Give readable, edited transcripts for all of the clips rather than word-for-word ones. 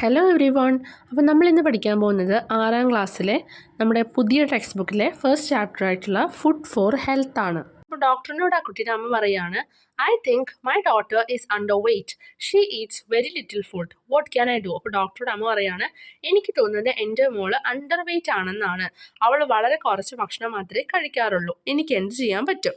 Hello every one. അപ്പോൾ നമ്മളിന്ന് പഠിക്കാൻ പോകുന്നത് 6ാം ക്ലാസ്സിലെ നമ്മുടെ പുതിയ ടെക്സ്റ്റ് ബുക്കിലെ ഫസ്റ്റ് ചാപ്റ്റർ ആയിട്ടുള്ള ഫുഡ് ഫോർ ഹെൽത്ത് ആണ്. അപ്പോൾ ഡോക്ടറിനോട് ആ കുട്ടിയുടെ അമ്മ പറയാണ്, I think my daughter is under weight. She eats very little food. What can I do? അപ്പോൾ ഡോക്ടറുടെ അമ്മ പറയാണ്, എനിക്ക് തോന്നുന്നത് എൻ്റെ മോള് അണ്ടർ വെയ്റ്റ് ആണെന്നാണ്. അവൾ വളരെ കുറച്ച് ഭക്ഷണം മാത്രമേ കഴിക്കാറുള്ളൂ. എനിക്ക് എന്ത് ചെയ്യാൻ പറ്റും?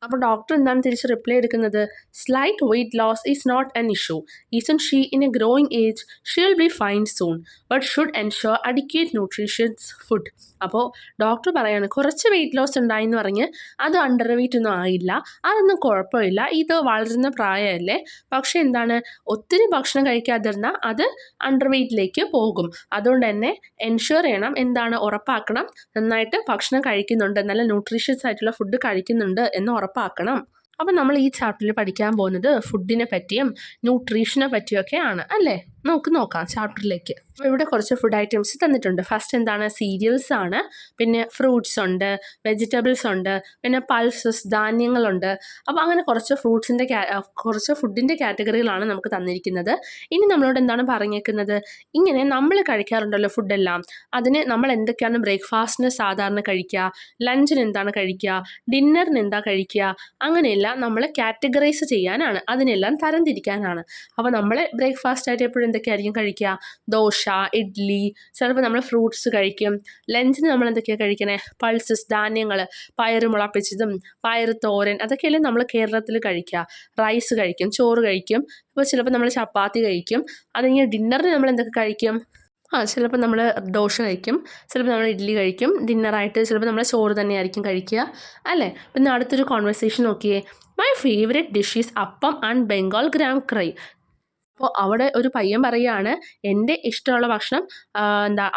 അപ്പോൾ ഡോക്ടർ എന്താണ് തിരിച്ച് റിപ്ലൈ എടുക്കുന്നത്? Slight weight loss is not an issue. As she in a growing age she'll be fine soon but should ensure adequate nutritious food. അപ്പോൾ ഡോക്ടർ പറയാണ്, കുറച്ച് വെയിറ്റ് ലോസ് ഉണ്ടായെന്ന് പറഞ്ഞ് അത് അണ്ടർ വെയ്റ്റ് ഒന്നും ആയില്ല, അതൊന്നും കുഴപ്പമില്ല, ഇത് വളരുന്ന പ്രായമല്ലേ. പക്ഷേ എന്താണ്, ഒത്തിരി ഭക്ഷണം കഴിക്കാതിരുന്നാൽ അത് അണ്ടർ വെയ്റ്റിലേക്ക് പോകും. അതുകൊണ്ട് തന്നെ എൻഷുർ ചെയ്യണം, എന്താണ് ഉറപ്പാക്കണം, നന്നായിട്ട് ഭക്ഷണം കഴിക്കുന്നുണ്ട്, നല്ല ന്യൂട്രീഷ്യസ് ആയിട്ടുള്ള ഫുഡ് കഴിക്കുന്നുണ്ട് എന്ന് ഉറപ്പാക്കണം. അപ്പം നമ്മൾ ഈ ചാപ്റ്ററിൽ പഠിക്കാൻ പോകുന്നത് ഫുഡിനെ പറ്റിയും ന്യൂട്രീഷനെ പറ്റിയൊക്കെയാണ് അല്ലേ. നമുക്ക് നോക്കാം ചാപ്റ്ററിലേക്ക്. അപ്പോൾ ഇവിടെ കുറച്ച് ഫുഡ് ഐറ്റംസ് തന്നിട്ടുണ്ട്. ഫസ്റ്റ് എന്താണ്, സീരിയൽസ് ആണ്, പിന്നെ ഫ്രൂട്ട്സ് ഉണ്ട്, വെജിറ്റബിൾസ് ഉണ്ട്, പിന്നെ പൾസസ് ധാന്യങ്ങളുണ്ട്. അപ്പോൾ അങ്ങനെ കുറച്ച് കുറച്ച് ഫുഡിൻ്റെ കാറ്റഗറികളാണ് നമുക്ക് തന്നിരിക്കുന്നത്. ഇനി നമ്മളോട് എന്താണ് പറഞ്ഞേക്കുന്നത്, ഇങ്ങനെ നമ്മൾ കഴിക്കാറുണ്ടല്ലോ ഫുഡെല്ലാം, അതിന് നമ്മൾ എന്തൊക്കെയാണ് ബ്രേക്ക്ഫാസ്റ്റിന് സാധാരണ കഴിക്കുക, ലഞ്ചിന് എന്താണ് കഴിക്കുക, ഡിന്നറിന് എന്താ കഴിക്കുക, അങ്ങനെയെല്ലാം നമ്മൾ കാറ്റഗറൈസ് ചെയ്യാനാണ്, അതിനെല്ലാം തരംതിരിക്കാനാണ്. അപ്പോൾ നമ്മൾ ബ്രേക്ക്ഫാസ്റ്റ് ആയിട്ട് എപ്പോഴും എന്തൊക്കെയായിരിക്കും കഴിക്കുക, ദോശ, ഇഡ്ഡലി, ചിലപ്പോൾ നമ്മൾ ഫ്രൂട്ട്സ് കഴിക്കും. ലഞ്ചിന് നമ്മൾ എന്തൊക്കെയാണ് കഴിക്കണേ, പൾസസ് ധാന്യങ്ങൾ, പയറ് മുളപ്പിച്ചതും പയറ് തോരൻ, അതൊക്കെയല്ലേ നമ്മൾ കേരളത്തിൽ കഴിക്കുക. റൈസ് കഴിക്കും, ചോറ് കഴിക്കും, ഇപ്പോൾ ചിലപ്പോൾ നമ്മൾ ചപ്പാത്തി കഴിക്കും. അതിങ്ങനെ ഡിന്നറിന് നമ്മൾ എന്തൊക്കെ കഴിക്കും, ചിലപ്പോൾ നമ്മൾ ദോശ കഴിക്കും, ചിലപ്പോൾ നമ്മൾ ഇഡ്ഡലി കഴിക്കും. ഡിന്നറായിട്ട് ചിലപ്പോൾ നമ്മൾ ചോറ് തന്നെയായിരിക്കും കഴിക്കുക അല്ലേ. പിന്നെ അടുത്തൊരു കോൺവെർസേഷൻ നോക്കിയേ. മൈ ഫേവറേറ്റ് ഡിഷ് ഈസ് അപ്പം ആൻഡ് ബംഗാൾ ഗ്രാം കറി. അപ്പോൾ അവിടെ ഒരു പയ്യൻ പറയുകയാണ്, എൻ്റെ ഇഷ്ടമുള്ള ഭക്ഷണം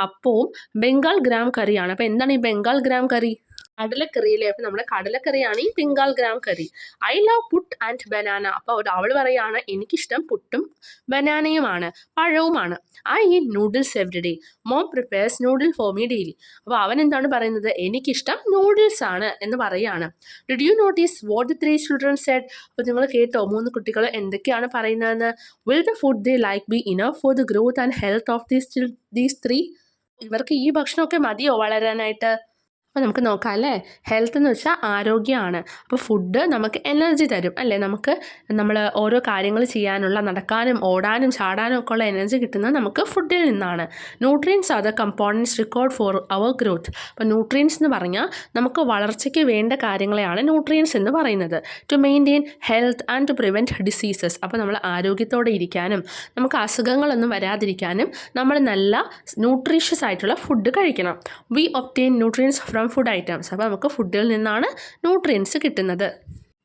അപ്പവും ബംഗാൾ ഗ്രാം കറിയാണ്. അപ്പോൾ എന്താണ് ഈ ബംഗാൾ ഗ്രാം കറി? കടലക്കറിയില്ലേ. അപ്പോൾ നമ്മുടെ കടലക്കറിയാണ് ഈ Bengal gram curry. I love puttu and banana. അപ്പോൾ അവൾ പറയുകയാണ്, എനിക്കിഷ്ടം പുട്ടും ബനാനയുമാണ്, പഴവുമാണ്. I eat noodles every day. Mom prepares noodle for me daily. അപ്പോൾ അവൻ എന്താണ് പറയുന്നത്, എനിക്കിഷ്ടം നൂഡിൽസ് ആണ് എന്ന് പറയുകയാണ്. Did you notice what the 3 children said? അപ്പോൾ നിങ്ങൾ കേട്ടോ 3 കുട്ടികൾ എന്തൊക്കെയാണ് പറയുന്നതെന്ന്? Will the food they like be enough for the growth and health of these 3? ഇവർക്ക് ഈ ഭക്ഷണമൊക്കെ മതിയോ വളരാനായിട്ട്? അപ്പോൾ നമുക്ക് നോക്കാം അല്ലേ. ഹെൽത്ത് എന്ന് വെച്ചാൽ ആരോഗ്യമാണ്. അപ്പോൾ ഫുഡ് നമുക്ക് എനർജി തരും അല്ലേ. നമുക്ക് നമ്മൾ ഓരോ കാര്യങ്ങൾ ചെയ്യാനുള്ള, നടക്കാനും ഓടാനും ചാടാനും ഒക്കെ ഉള്ള എനർജി കിട്ടുന്നത് നമുക്ക് ഫുഡിൽ നിന്നാണ്. Nutrients are the components required for our growth. അപ്പോൾ ന്യൂട്രിയൻസ് എന്ന് പറഞ്ഞാൽ നമുക്ക് വളർച്ചയ്ക്ക് വേണ്ട കാര്യങ്ങളെയാണ് ന്യൂട്രിയൻസ് എന്ന് പറയുന്നത്. To maintain health and to prevent diseases. അപ്പോൾ നമ്മൾ ആരോഗ്യത്തോടെ ഇരിക്കാനും നമുക്ക് അസുഖങ്ങളൊന്നും വരാതിരിക്കാനും നമ്മൾ നല്ല ന്യൂട്രീഷ്യസ് ആയിട്ടുള്ള ഫുഡ് കഴിക്കണം. We obtain nutrients from food items. അപ്പോൾ നമുക്ക് ഫുഡിൽ നിന്നാണ് ന്യൂട്രിയൻസ് കിട്ടുന്നത്.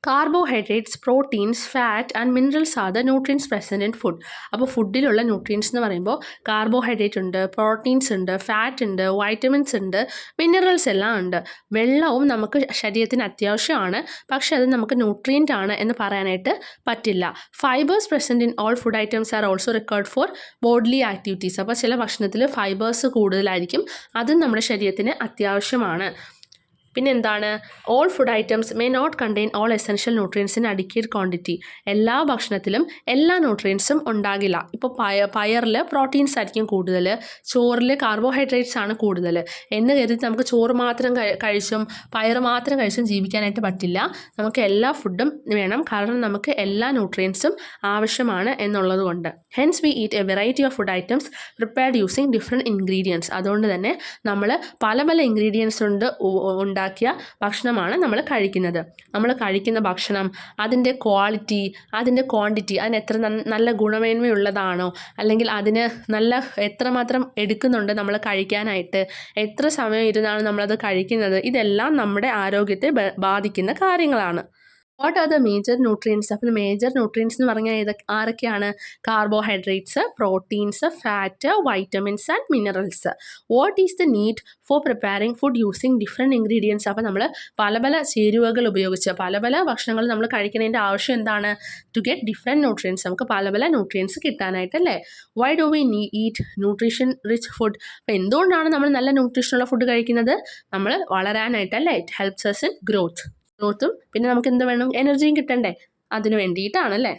Carbohydrates, proteins, fat and minerals are the nutrients present in food. അപ്പോൾ ഫുഡിലുള്ള ന്യൂട്രിയൻസ് എന്ന് പറയുമ്പോൾ കാർബോഹൈഡ്രേറ്റ് ഉണ്ട്, പ്രോട്ടീൻസ് ഉണ്ട്, ഫാറ്റ് ഉണ്ട്, വൈറ്റമിൻസ് ഉണ്ട്, മിനറൽസ് എല്ലാം ഉണ്ട്. വെള്ളവും നമുക്ക് ശരീരത്തിന് അത്യാവശ്യമാണ്, പക്ഷെ അത് നമുക്ക് ന്യൂട്രിയൻ്റ് ആണ് എന്ന് പറയാനായിട്ട് പറ്റില്ല. Fibres present in all food items are also required for bodily activities. അപ്പോൾ ചില ഭക്ഷണത്തിൽ ഫൈബേഴ്സ് കൂടുതലായിരിക്കും, അതും നമ്മുടെ ശരീരത്തിന് അത്യാവശ്യമാണ്. പിന്നെ എന്താണ്, all food items may not contain all essential nutrients in adequate quantity. എല്ലാ ഭക്ഷണത്തിലും എല്ലാ ന്യൂട്രിയൻസും ഉണ്ടാകില്ല. ഇപ്പോൾ പയറിൽ പ്രോട്ടീൻസ് ആയിരിക്കും കൂടുതൽ, ചോറിൽ കാർബോഹൈഡ്രേറ്റ്സ് ആണ് കൂടുതൽ എന്ന് കരുതി നമുക്ക് ചോറ് മാത്രം കഴിച്ചും പയർ മാത്രം കഴിച്ചും ജീവിക്കാനായിട്ട് പറ്റില്ല. നമുക്ക് എല്ലാ ഫുഡും വേണം, കാരണം നമുക്ക് എല്ലാ ന്യൂട്രിയൻസും ആവശ്യമാണ് എന്നുള്ളത് കൊണ്ട്. Hence V eat A variety of food items prepared using different ingredients. അതുകൊണ്ട് തന്നെ നമ്മൾ പല പല ഇൻഗ്രീഡിയൻസ് ഉണ്ടാക്കിയ ഭക്ഷണമാണ് നമ്മൾ കഴിക്കുന്നത്. നമ്മൾ കഴിക്കുന്ന ഭക്ഷണം, അതിൻ്റെ ക്വാളിറ്റി, അതിൻ്റെ ക്വാണ്ടിറ്റി, അതിന് എത്ര നല്ല ഗുണമേന്മയുള്ളതാണോ, അല്ലെങ്കിൽ അതിന് നല്ല എത്രമാത്രം എടുക്കുന്നുണ്ട് നമ്മൾ കഴിക്കാനായിട്ട്, എത്ര സമയം ഇരുന്നാണ് നമ്മളത് കഴിക്കുന്നത്, ഇതെല്ലാം നമ്മുടെ ആരോഗ്യത്തെ ബാധിക്കുന്ന കാര്യങ്ങളാണ്. What are the major nutrients? അപ്പോൾ മേജർ ന്യൂട്രിയൻസ് എന്ന് പറഞ്ഞാൽ ആരൊക്കെയാണ്? Carbohydrates, proteins, fat, vitamins and minerals. What is the need for preparing food using different ingredients? അപ്പോൾ നമ്മൾ പല പല ചേരുവകൾ ഉപയോഗിച്ച് പല പല ഭക്ഷണങ്ങൾ നമ്മൾ കഴിക്കുന്നതിൻ്റെ ആവശ്യം എന്താണ്? ടു ഗെറ്റ് ഡിഫറെൻറ്റ് ന്യൂട്രിയൻസ്, നമുക്ക് പല പല ന്യൂട്രിയൻസ് കിട്ടാനായിട്ടല്ലേ. Why do we eat nutrition rich food? അപ്പോൾ എന്തുകൊണ്ടാണ് നമ്മൾ നല്ല ന്യൂട്രീഷനുള്ള ഫുഡ് കഴിക്കുന്നത്? നമ്മൾ വളരാനായിട്ടല്ലേ. ഇറ്റ് ഹെൽപ്സ് us ഇൻ ഗ്രോത്തും പിന്നെ നമുക്ക് എന്ത് വേണം, എനർജിയും കിട്ടണ്ടേ, അതിന് വേണ്ടിയിട്ടാണല്ലേ.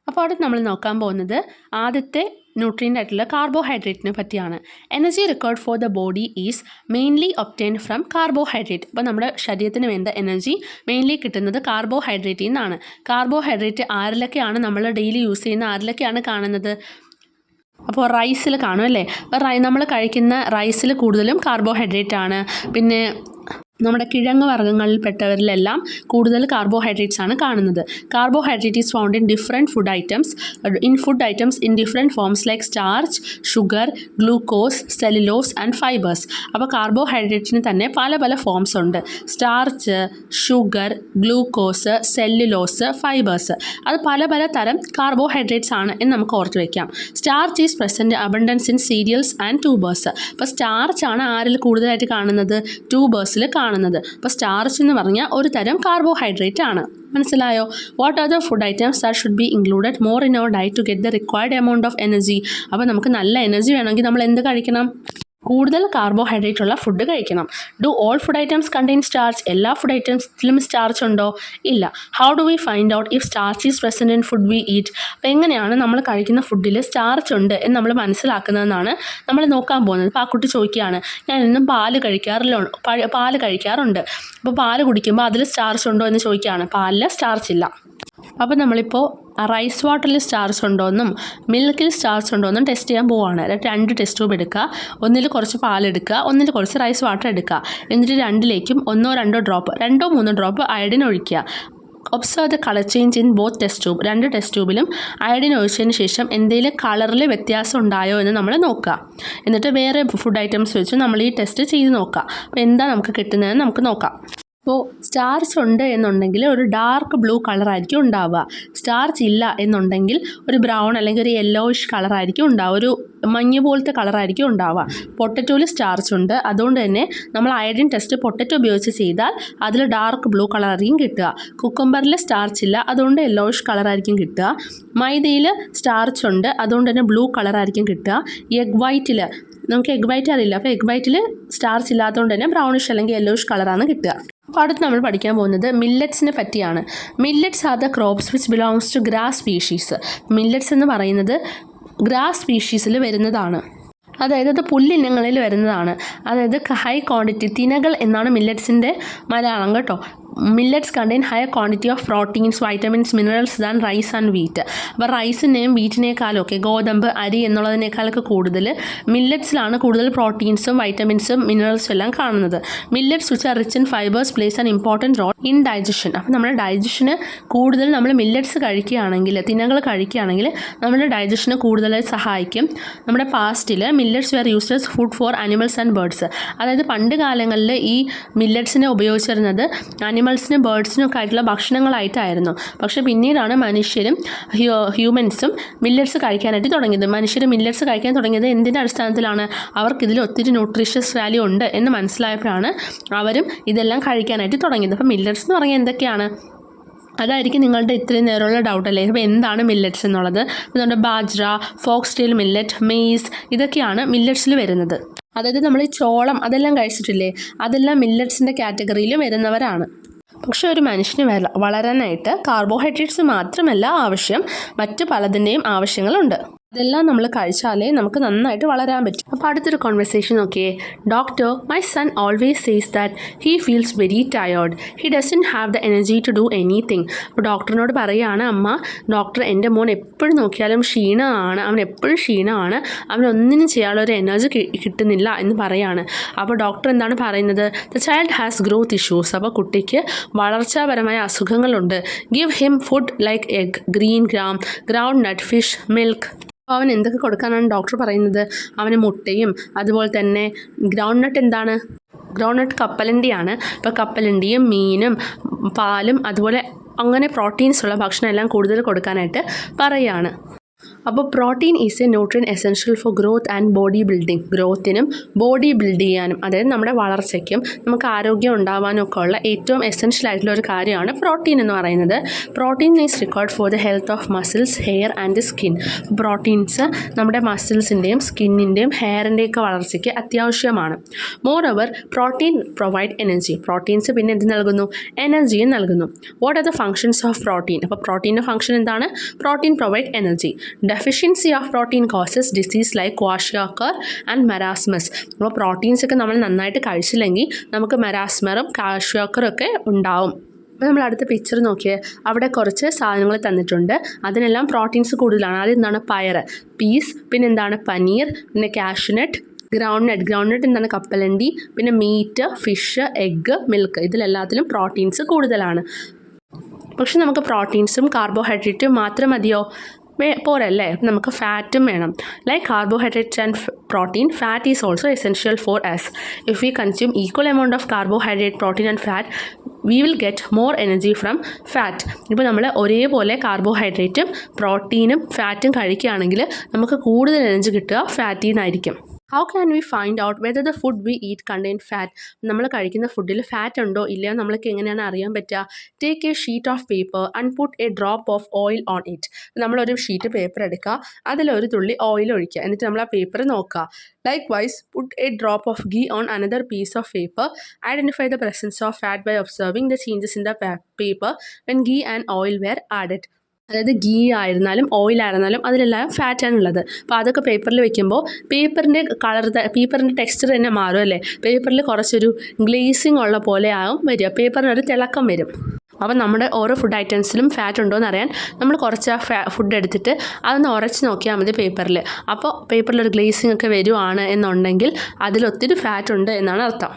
അപ്പോൾ അവിടെ നമ്മൾ നോക്കാൻ പോകുന്നത് ആദ്യത്തെ ന്യൂട്രിയൻ്റ് ആയിട്ടുള്ള കാർബോഹൈഡ്രേറ്റിനെ പറ്റിയാണ്. Energy required for the body is mainly obtained from carbohydrate. അപ്പോൾ നമ്മുടെ ശരീരത്തിന് വേണ്ട എനർജി മെയിൻലി കിട്ടുന്നത് കാർബോഹൈഡ്രേറ്റിൽ നിന്നാണ്. കാർബോഹൈഡ്രേറ്റ് ആരിലൊക്കെയാണ് നമ്മൾ ഡെയിലി യൂസ് ചെയ്യുന്ന, ആരിലൊക്കെയാണ് കാണുന്നത്? അപ്പോൾ റൈസിൽ കാണും അല്ലേ? അപ്പോൾ നമ്മൾ കഴിക്കുന്ന റൈസിൽ കൂടുതലും കാർബോഹൈഡ്രേറ്റ് ആണ്. പിന്നെ നമ്മുടെ കിഴങ്ങ് വർഗ്ഗങ്ങളിൽപ്പെട്ടവരിലെല്ലാം കൂടുതൽ കാർബോഹൈഡ്രേറ്റ്സ് ആണ് കാണുന്നത്. Carbohydrate is found in different food items in different forms like starch, sugar, glucose, cellulose and fibres. അപ്പോൾ കാർബോഹൈഡ്രേറ്റിന് തന്നെ പല പല ഫോംസ് ഉണ്ട്. Starch, sugar, glucose, cellulose, fibres. അത് പല പല തരം കാർബോഹൈഡ്രേറ്റ്സ് ആണ് എന്ന് നമുക്ക് ഓർത്ത് വയ്ക്കാം. Starch is present abundance in serials and tubers. അപ്പോൾ സ്റ്റാർച്ച് ആണ് ആരിൽ കൂടുതലായിട്ട് കാണുന്നത്? ട്യൂബേഴ്സിൽ കാണുന്നത്. അപ്പോൾ സ്റ്റാർച്ച് എന്ന് പറഞ്ഞാൽ ഒരു തരം കാർബോഹൈഡ്രേറ്റ് ആണ്. മനസ്സിലായോ? What are the food items that should be included more in our diet to get the required amount of energy? അപ്പോൾ നമുക്ക് നല്ല എനർജി വേണമെങ്കിൽ നമ്മൾ എന്ത് കഴിക്കണം? കൂടുതൽ കാർബോഹൈഡ്രേറ്റ് ഉള്ള ഫുഡ് കഴിക്കണം. Do all food items contain starch? എല്ലാ ഫുഡ് ഐറ്റംസിലും സ്റ്റാർച്ച് ഉണ്ടോ? ഇല്ല. How do we find out if starch is present in food we eat? അപ്പോൾ എങ്ങനെയാണ് നമ്മൾ കഴിക്കുന്ന ഫുഡിൽ സ്റ്റാർച്ച് ഉണ്ട് എന്ന് നമ്മൾ മനസ്സിലാക്കുന്നതെന്നാണ് നമ്മൾ നോക്കാൻ പോകുന്നത്. അപ്പോൾ ആ കുട്ടി ചോദിക്കുകയാണ്, ഞാൻ ഇന്നും പാല് കഴിക്കാറുണ്ട്. അപ്പോൾ പാല് കുടിക്കുമ്പോൾ അതിൽ സ്റ്റാർച്ച് ഉണ്ടോ എന്ന് ചോദിക്കുകയാണ്. പാലിൽ സ്റ്റാർച്ച് ഇല്ല. അപ്പോൾ നമ്മളിപ്പോൾ റൈസ് വാട്ടറിൽ സ്റ്റാർച്ച് ഉണ്ടോയെന്നും മിൽക്കിൽ സ്റ്റാർച്ച് ഉണ്ടോയെന്നും ടെസ്റ്റ് ചെയ്യാൻ പോവുകയാണ്. 2 ടെസ്റ്റ് ട്യൂബ് എടുക്കുക. ഒന്നിൽ കുറച്ച് പാലെടുക്കുക, ഒന്നിൽ കുറച്ച് റൈസ് വാട്ടർ എടുക്കുക. എന്നിട്ട് രണ്ടിലേക്കും 1-2 ഡ്രോപ്പ് 2-3 ഡ്രോപ്പ് അയഡിൻ ഒഴിക്കുക. Observe the colour change in both test tube. 2 test ട്യൂബിലും അയഡിൻ ഒഴിച്ചതിന് ശേഷം എന്തെങ്കിലും കളറിൽ വ്യത്യാസം ഉണ്ടായോ എന്ന് നമ്മൾ നോക്കുക. എന്നിട്ട് വേറെ ഫുഡ് ഐറ്റംസ് വെച്ച് നമ്മൾ ഈ ടെസ്റ്റ് ചെയ്ത് നോക്കുക. അപ്പോൾ എന്താ നമുക്ക് കിട്ടുന്നതെന്ന് നമുക്ക് നോക്കാം. അപ്പോൾ സ്റ്റാർച്ച് ഉണ്ട് എന്നുണ്ടെങ്കിൽ ഒരു ഡാർക്ക് ബ്ലൂ കളറായിരിക്കും ഉണ്ടാവുക. സ്റ്റാർച്ച് ഇല്ല എന്നുണ്ടെങ്കിൽ ഒരു ബ്രൗൺ അല്ലെങ്കിൽ ഒരു യെല്ലോയിഷ് കളറായിരിക്കും ഉണ്ടാവുക, ഒരു മഞ്ഞ പോലത്തെ കളറായിരിക്കും ഉണ്ടാവുക. പൊട്ടറ്റോയിൽ സ്റ്റാർച്ച് ഉണ്ട്, അതുകൊണ്ട് തന്നെ നമ്മൾ അയഡിൻ ടെസ്റ്റ് പൊട്ടറ്റോ ഉപയോഗിച്ച് ചെയ്താൽ അതിൽ ഡാർക്ക് ബ്ലൂ കളറായിരിക്കും കിട്ടുക. കുക്കുംബറിൽ സ്റ്റാർച്ച് ഇല്ല, അതുകൊണ്ട് യെല്ലോയിഷ് കളറായിരിക്കും കിട്ടുക. മൈദയിൽ സ്റ്റാർച്ച് ഉണ്ട്, അതുകൊണ്ട് തന്നെ ബ്ലൂ കളറായിരിക്കും കിട്ടുക. എഗ് വൈറ്റിൽ നമുക്ക് എഗ് വൈറ്റ് അറിയില്ല, അപ്പോൾ എഗ് വൈറ്റിൽ സ്റ്റാർച്ച് ഇല്ലാത്തതുകൊണ്ട് തന്നെ ബ്രൗണിഷ് അല്ലെങ്കിൽ യെല്ലോയിഷ് കളറാണ് കിട്ടുക. അപ്പോൾ അടുത്ത് നമ്മൾ പഠിക്കാൻ പോകുന്നത് മില്ലറ്റ്സിനെ പറ്റിയാണ്. Millets are the crops which belongs to grass species. Millets എന്ന് പറയുന്നത് ഗ്രാസ് സ്പീഷീസിൽ വരുന്നതാണ്. അതായത് അത് പുല്ലിനങ്ങളിൽ വരുന്നതാണ്. അതായത് ഹൈ ക്വാണ്ടിറ്റി, തിനകൾ എന്നാണ് മില്ലറ്റ്സിൻ്റെ മലയാളം കേട്ടോ. Millets contain higher quantity of proteins, vitamins, minerals than rice and wheat. അപ്പോൾ റൈസിനെയും വീറ്റിനേക്കാളും ഒക്കെ, ഗോതമ്പ്, അരി എന്നുള്ളതിനേക്കാളൊക്കെ കൂടുതൽ മില്ലറ്റ്സിലാണ് കൂടുതൽ പ്രോട്ടീൻസും വൈറ്റമിൻസും മിനറൽസും എല്ലാം കാണുന്നത്. Millets which are rich in fibres plays an important role in digestion. അപ്പോൾ നമ്മുടെ ഡൈജഷന് കൂടുതൽ നമ്മൾ മില്ലറ്റ്സ് കഴിക്കുകയാണെങ്കിൽ, തിനകൾ കഴിക്കുകയാണെങ്കിൽ നമ്മുടെ ഡൈജഷന് കൂടുതലായി സഹായിക്കും. നമ്മുടെ പാസ്റ്റിൽ millets were used as food for animals and birds. അതായത് പണ്ട് കാലങ്ങളിൽ ഈ മില്ലറ്റ്സിനെ ഉപയോഗിച്ചിരുന്നത് അനിമൽസിനും ബേർഡ്സിനും ഒക്കെ ആയിട്ടുള്ള ഭക്ഷണങ്ങളായിട്ടായിരുന്നു. പക്ഷേ പിന്നീടാണ് മനുഷ്യരും ഹ്യൂമൻസും മില്ലറ്റ്സ് കഴിക്കാനായിട്ട് തുടങ്ങിയത്. മനുഷ്യർ മില്ലറ്റ്സ് കഴിക്കാൻ തുടങ്ങിയത് എന്തിൻ്റെ അടിസ്ഥാനത്തിലാണ്? അവർക്കിതിൽ ഒത്തിരി ന്യൂട്രീഷ്യസ് വാല്യൂ ഉണ്ട് എന്ന് മനസ്സിലായപ്പോഴാണ് അവരും ഇതെല്ലാം കഴിക്കാനായിട്ട് തുടങ്ങിയത്. അപ്പോൾ മില്ലറ്റ്സ് എന്ന് പറഞ്ഞാൽ എന്തൊക്കെയാണ്? അതായിരിക്കും നിങ്ങളുടെ ഇത്രയും നേരമുള്ള ഡൗട്ടല്ലേ. അപ്പോൾ എന്താണ് മില്ലറ്റ്സ് എന്നുള്ളത്? നമ്മുടെ ബാജ്ര, ഫോക്സ്ടെയിൽ മില്ലറ്റ്, മെയ്സ്, ഇതൊക്കെയാണ് മില്ലറ്റ്സിൽ വരുന്നത്. അതായത് നമ്മൾ ഈ ചോളം അതെല്ലാം കഴിച്ചിട്ടില്ലേ, അതെല്ലാം മില്ലറ്റ്സിൻ്റെ കാറ്റഗറിയിൽ വരുന്നവരാണ്. പക്ഷേ ഒരു മനുഷ്യന് വളരാനായിട്ട് കാർബോഹൈഡ്രേറ്റ്സ് മാത്രമല്ല ആവശ്യം, മറ്റു പലതിൻ്റെയും ആവശ്യങ്ങളുണ്ട്. ഇതെല്ലാം നമ്മൾ കഴിച്ചാലേ നമുക്ക് നന്നായിട്ട് വളരാൻ പറ്റും. അപ്പോൾ അടുത്തൊരു കോൺവെർസേഷൻ നോക്കിയേ. Doctor, my son always says that he feels very tired. He doesn't have the energy to do anything. അപ്പോൾ ഡോക്ടറിനോട് പറയുകയാണ്, അമ്മ, ഡോക്ടർ, എൻ്റെ മോൻ എപ്പോഴും നോക്കിയാലും ക്ഷീണമാണ്, അവൻ എപ്പോഴും ക്ഷീണമാണ്, അവനൊന്നിനും ചെയ്യാനുള്ളൊരു എനർജി കിട്ടുന്നില്ല എന്ന് പറയാണ്. അപ്പോൾ ഡോക്ടർ എന്താണ് പറയുന്നത്? The child has growth issues. അപ്പോൾ കുട്ടിക്ക് വളർച്ചാപരമായ അസുഖങ്ങളുണ്ട്. Give him food like egg, green gram, ground nut, fish, milk. അപ്പോൾ അവൻ എന്തൊക്കെ കൊടുക്കാനാണ് ഡോക്ടർ പറയുന്നത്? അവന് മുട്ടയും അതുപോലെ തന്നെ ഗ്രൗണ്ട് നട്ട് എന്താണ്? ഗ്രൗണ്ട് നട്ട് കപ്പലണ്ടിയാണ്. അപ്പോൾ കപ്പലണ്ടിയും മീനും പാലും അതുപോലെ അങ്ങനെ പ്രോട്ടീൻസ് ഉള്ള ഭക്ഷണം എല്ലാം കൂടുതൽ കൊടുക്കാനായിട്ട് പറയുകയാണ്. അപ്പോൾ protein is a nutrient essential for growth and body building. ഗ്രോത്തിനും ബോഡി ബിൽഡ് ചെയ്യാനും, അതായത് നമ്മുടെ വളർച്ചയ്ക്കും നമുക്ക് ആരോഗ്യം ഉണ്ടാവാനും ഒക്കെ ഉള്ള ഏറ്റവും എസെൻഷ്യൽ ആയിട്ടുള്ള ഒരു കാര്യമാണ് പ്രോട്ടീൻ എന്ന് പറയുന്നത്. Protein is required for the health of muscles, hair and skin. Proteins നമ്മുടെ മസിൽസിൻ്റെയും സ്കിന്നിൻ്റെയും ഹെയറിൻ്റെയൊക്കെ വളർച്ചയ്ക്ക് അത്യാവശ്യമാണ്. Moreover protein provide energy. Proteins പിന്നെ എന്ത് നൽകുന്നു? എനർജിയും നൽകുന്നു. What are the functions of protein? അപ്പോൾ പ്രോട്ടീൻ്റെ ഫങ്ഷൻ എന്താണ്? Protein provide energy. Deficiency of protein causes disease like kwashiorkor and marasmus. അപ്പോൾ പ്രോട്ടീൻസ് ഒക്കെ നമ്മൾ നന്നായിട്ട് കഴിച്ചില്ലെങ്കിൽ നമുക്ക് മെരാസ്മറും ക്വാഷിയോക്കറും ഒക്കെ ഉണ്ടാവും. അപ്പോൾ നമ്മൾ അടുത്ത പിക്ചർ നോക്കിയേ, അവിടെ കുറച്ച് സാധനങ്ങൾ തന്നിട്ടുണ്ട്. അതിനെല്ലാം പ്രോട്ടീൻസ് കൂടുതലാണ്. ആദ്യം എന്താണ് പയർ, പീസ്, പിന്നെ എന്താണ് പനീർ, പിന്നെ കാഷ്യൂനട്ട്, ഗ്രൗണ്ട് നട്ട് എന്താണ് കപ്പലണ്ടി, പിന്നെ മീറ്റ്, ഫിഷ്, എഗ്ഗ്, മിൽക്ക്. ഇതിലെല്ലാത്തിലും പ്രോട്ടീൻസ് കൂടുതലാണ്. പക്ഷെ നമുക്ക് പ്രോട്ടീൻസും കാർബോഹൈഡ്രേറ്റും മാത്രം മതിയോ? പോരല്ലേ, നമുക്ക് ഫാറ്റും വേണം. Like carbohydrates and protein, fat is also essential for us. If we consume equal amount of carbohydrate, protein and fat, we will get more energy from fat. ഇപ്പോൾ നമ്മൾ ഒരേപോലെ കാർബോഹൈഡ്രേറ്റും പ്രോട്ടീനും ഫാറ്റും കഴിക്കുകയാണെങ്കിൽ നമുക്ക് കൂടുതൽ എനർജി കിട്ടുക ഫാറ്റിൽ നിന്നായിരിക്കും. How can we find out whether the food we eat contain fat? നമ്മൾ കഴിക്കുന്ന ഫുഡിൽ ഫാറ്റ് ഉണ്ടോ ഇല്ലയോ നമ്മൾക്ക് എങ്ങനെയാണ് അറിയാൻ പറ്റുക? Take A sheet of paper and put a drop of oil on it. നമ്മളൊരു ഷീറ്റ് പേപ്പർ എടുക്കുക, അതിലൊരു തുള്ളി ഓയിൽ ഒഴിക്കുക, എന്നിട്ട് നമ്മൾ ആ പേപ്പർ നോക്കുക. Likewise, put a drop of ghee on another piece of paper. Identify the presence of fat by observing the changes in the paper when ghee and oil were added. അതായത് ഗീ ആയിരുന്നാലും ഓയിലായിരുന്നാലും അതിലെല്ലാം ഫാറ്റാണുള്ളത്. അപ്പോൾ അതൊക്കെ പേപ്പറിൽ വെക്കുമ്പോൾ പേപ്പറിൻ്റെ പേപ്പറിൻ്റെ ടെക്സ്ചർ തന്നെ മാറും അല്ലേ. പേപ്പറിൽ കുറച്ചൊരു ഗ്ലേസിങ് ഉള്ള പോലെ ആവും വരിക, പേപ്പറിനൊരു തിളക്കം വരും. അപ്പോൾ നമ്മുടെ ഓരോ ഫുഡ് ഐറ്റംസിലും ഫാറ്റ് ഉണ്ടോ എന്ന് അറിയാൻ നമ്മൾ കുറച്ച് ഫുഡ് എടുത്തിട്ട് അതൊന്ന് ഉരച്ച് നോക്കിയാൽ മതി പേപ്പറിൽ. അപ്പോൾ പേപ്പറിലൊരു ഗ്ലേസിങ് ഒക്കെ വരുവാണ് എന്നുണ്ടെങ്കിൽ അതിലൊത്തിരി ഫാറ്റ് ഉണ്ട് എന്നാണ് അർത്ഥം.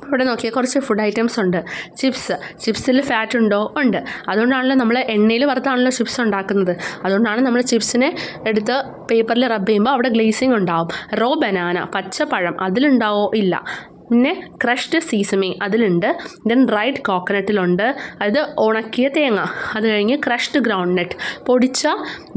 ഇവിടെ നോക്കിയാൽ കുറച്ച് ഫുഡ് ഐറ്റംസ് ഉണ്ട്. ചിപ്സിൽ ഫാറ്റ് ഉണ്ടോ? ഉണ്ട്. അതുകൊണ്ടാണല്ലോ നമ്മൾ എണ്ണയിൽ വറുത്താണല്ലോ ചിപ്സ് ഉണ്ടാക്കുന്നത്. അതുകൊണ്ടാണ് നമ്മൾ ചിപ്സിനെ എടുത്ത് പേപ്പറിൽ റബ്ബ് ചെയ്യുമ്പോൾ അവിടെ ഗ്ലേസിങ് ഉണ്ടാവും. റോ ബനാന, പച്ചപ്പഴം, അതിലുണ്ടാവോ? ഇല്ല. പിന്നെ ക്രഷ്ഡ് സീസമി അതിലുണ്ട്. ദെൻ ഡ്രൈഡ് കോക്കനട്ടിലുണ്ട്, അത് ഉണക്കിയ തേങ്ങ. അത് കഴിഞ്ഞ് ക്രഷ്ഡ് ഗ്രൗണ്ട് നട്ട്, പൊടിച്ച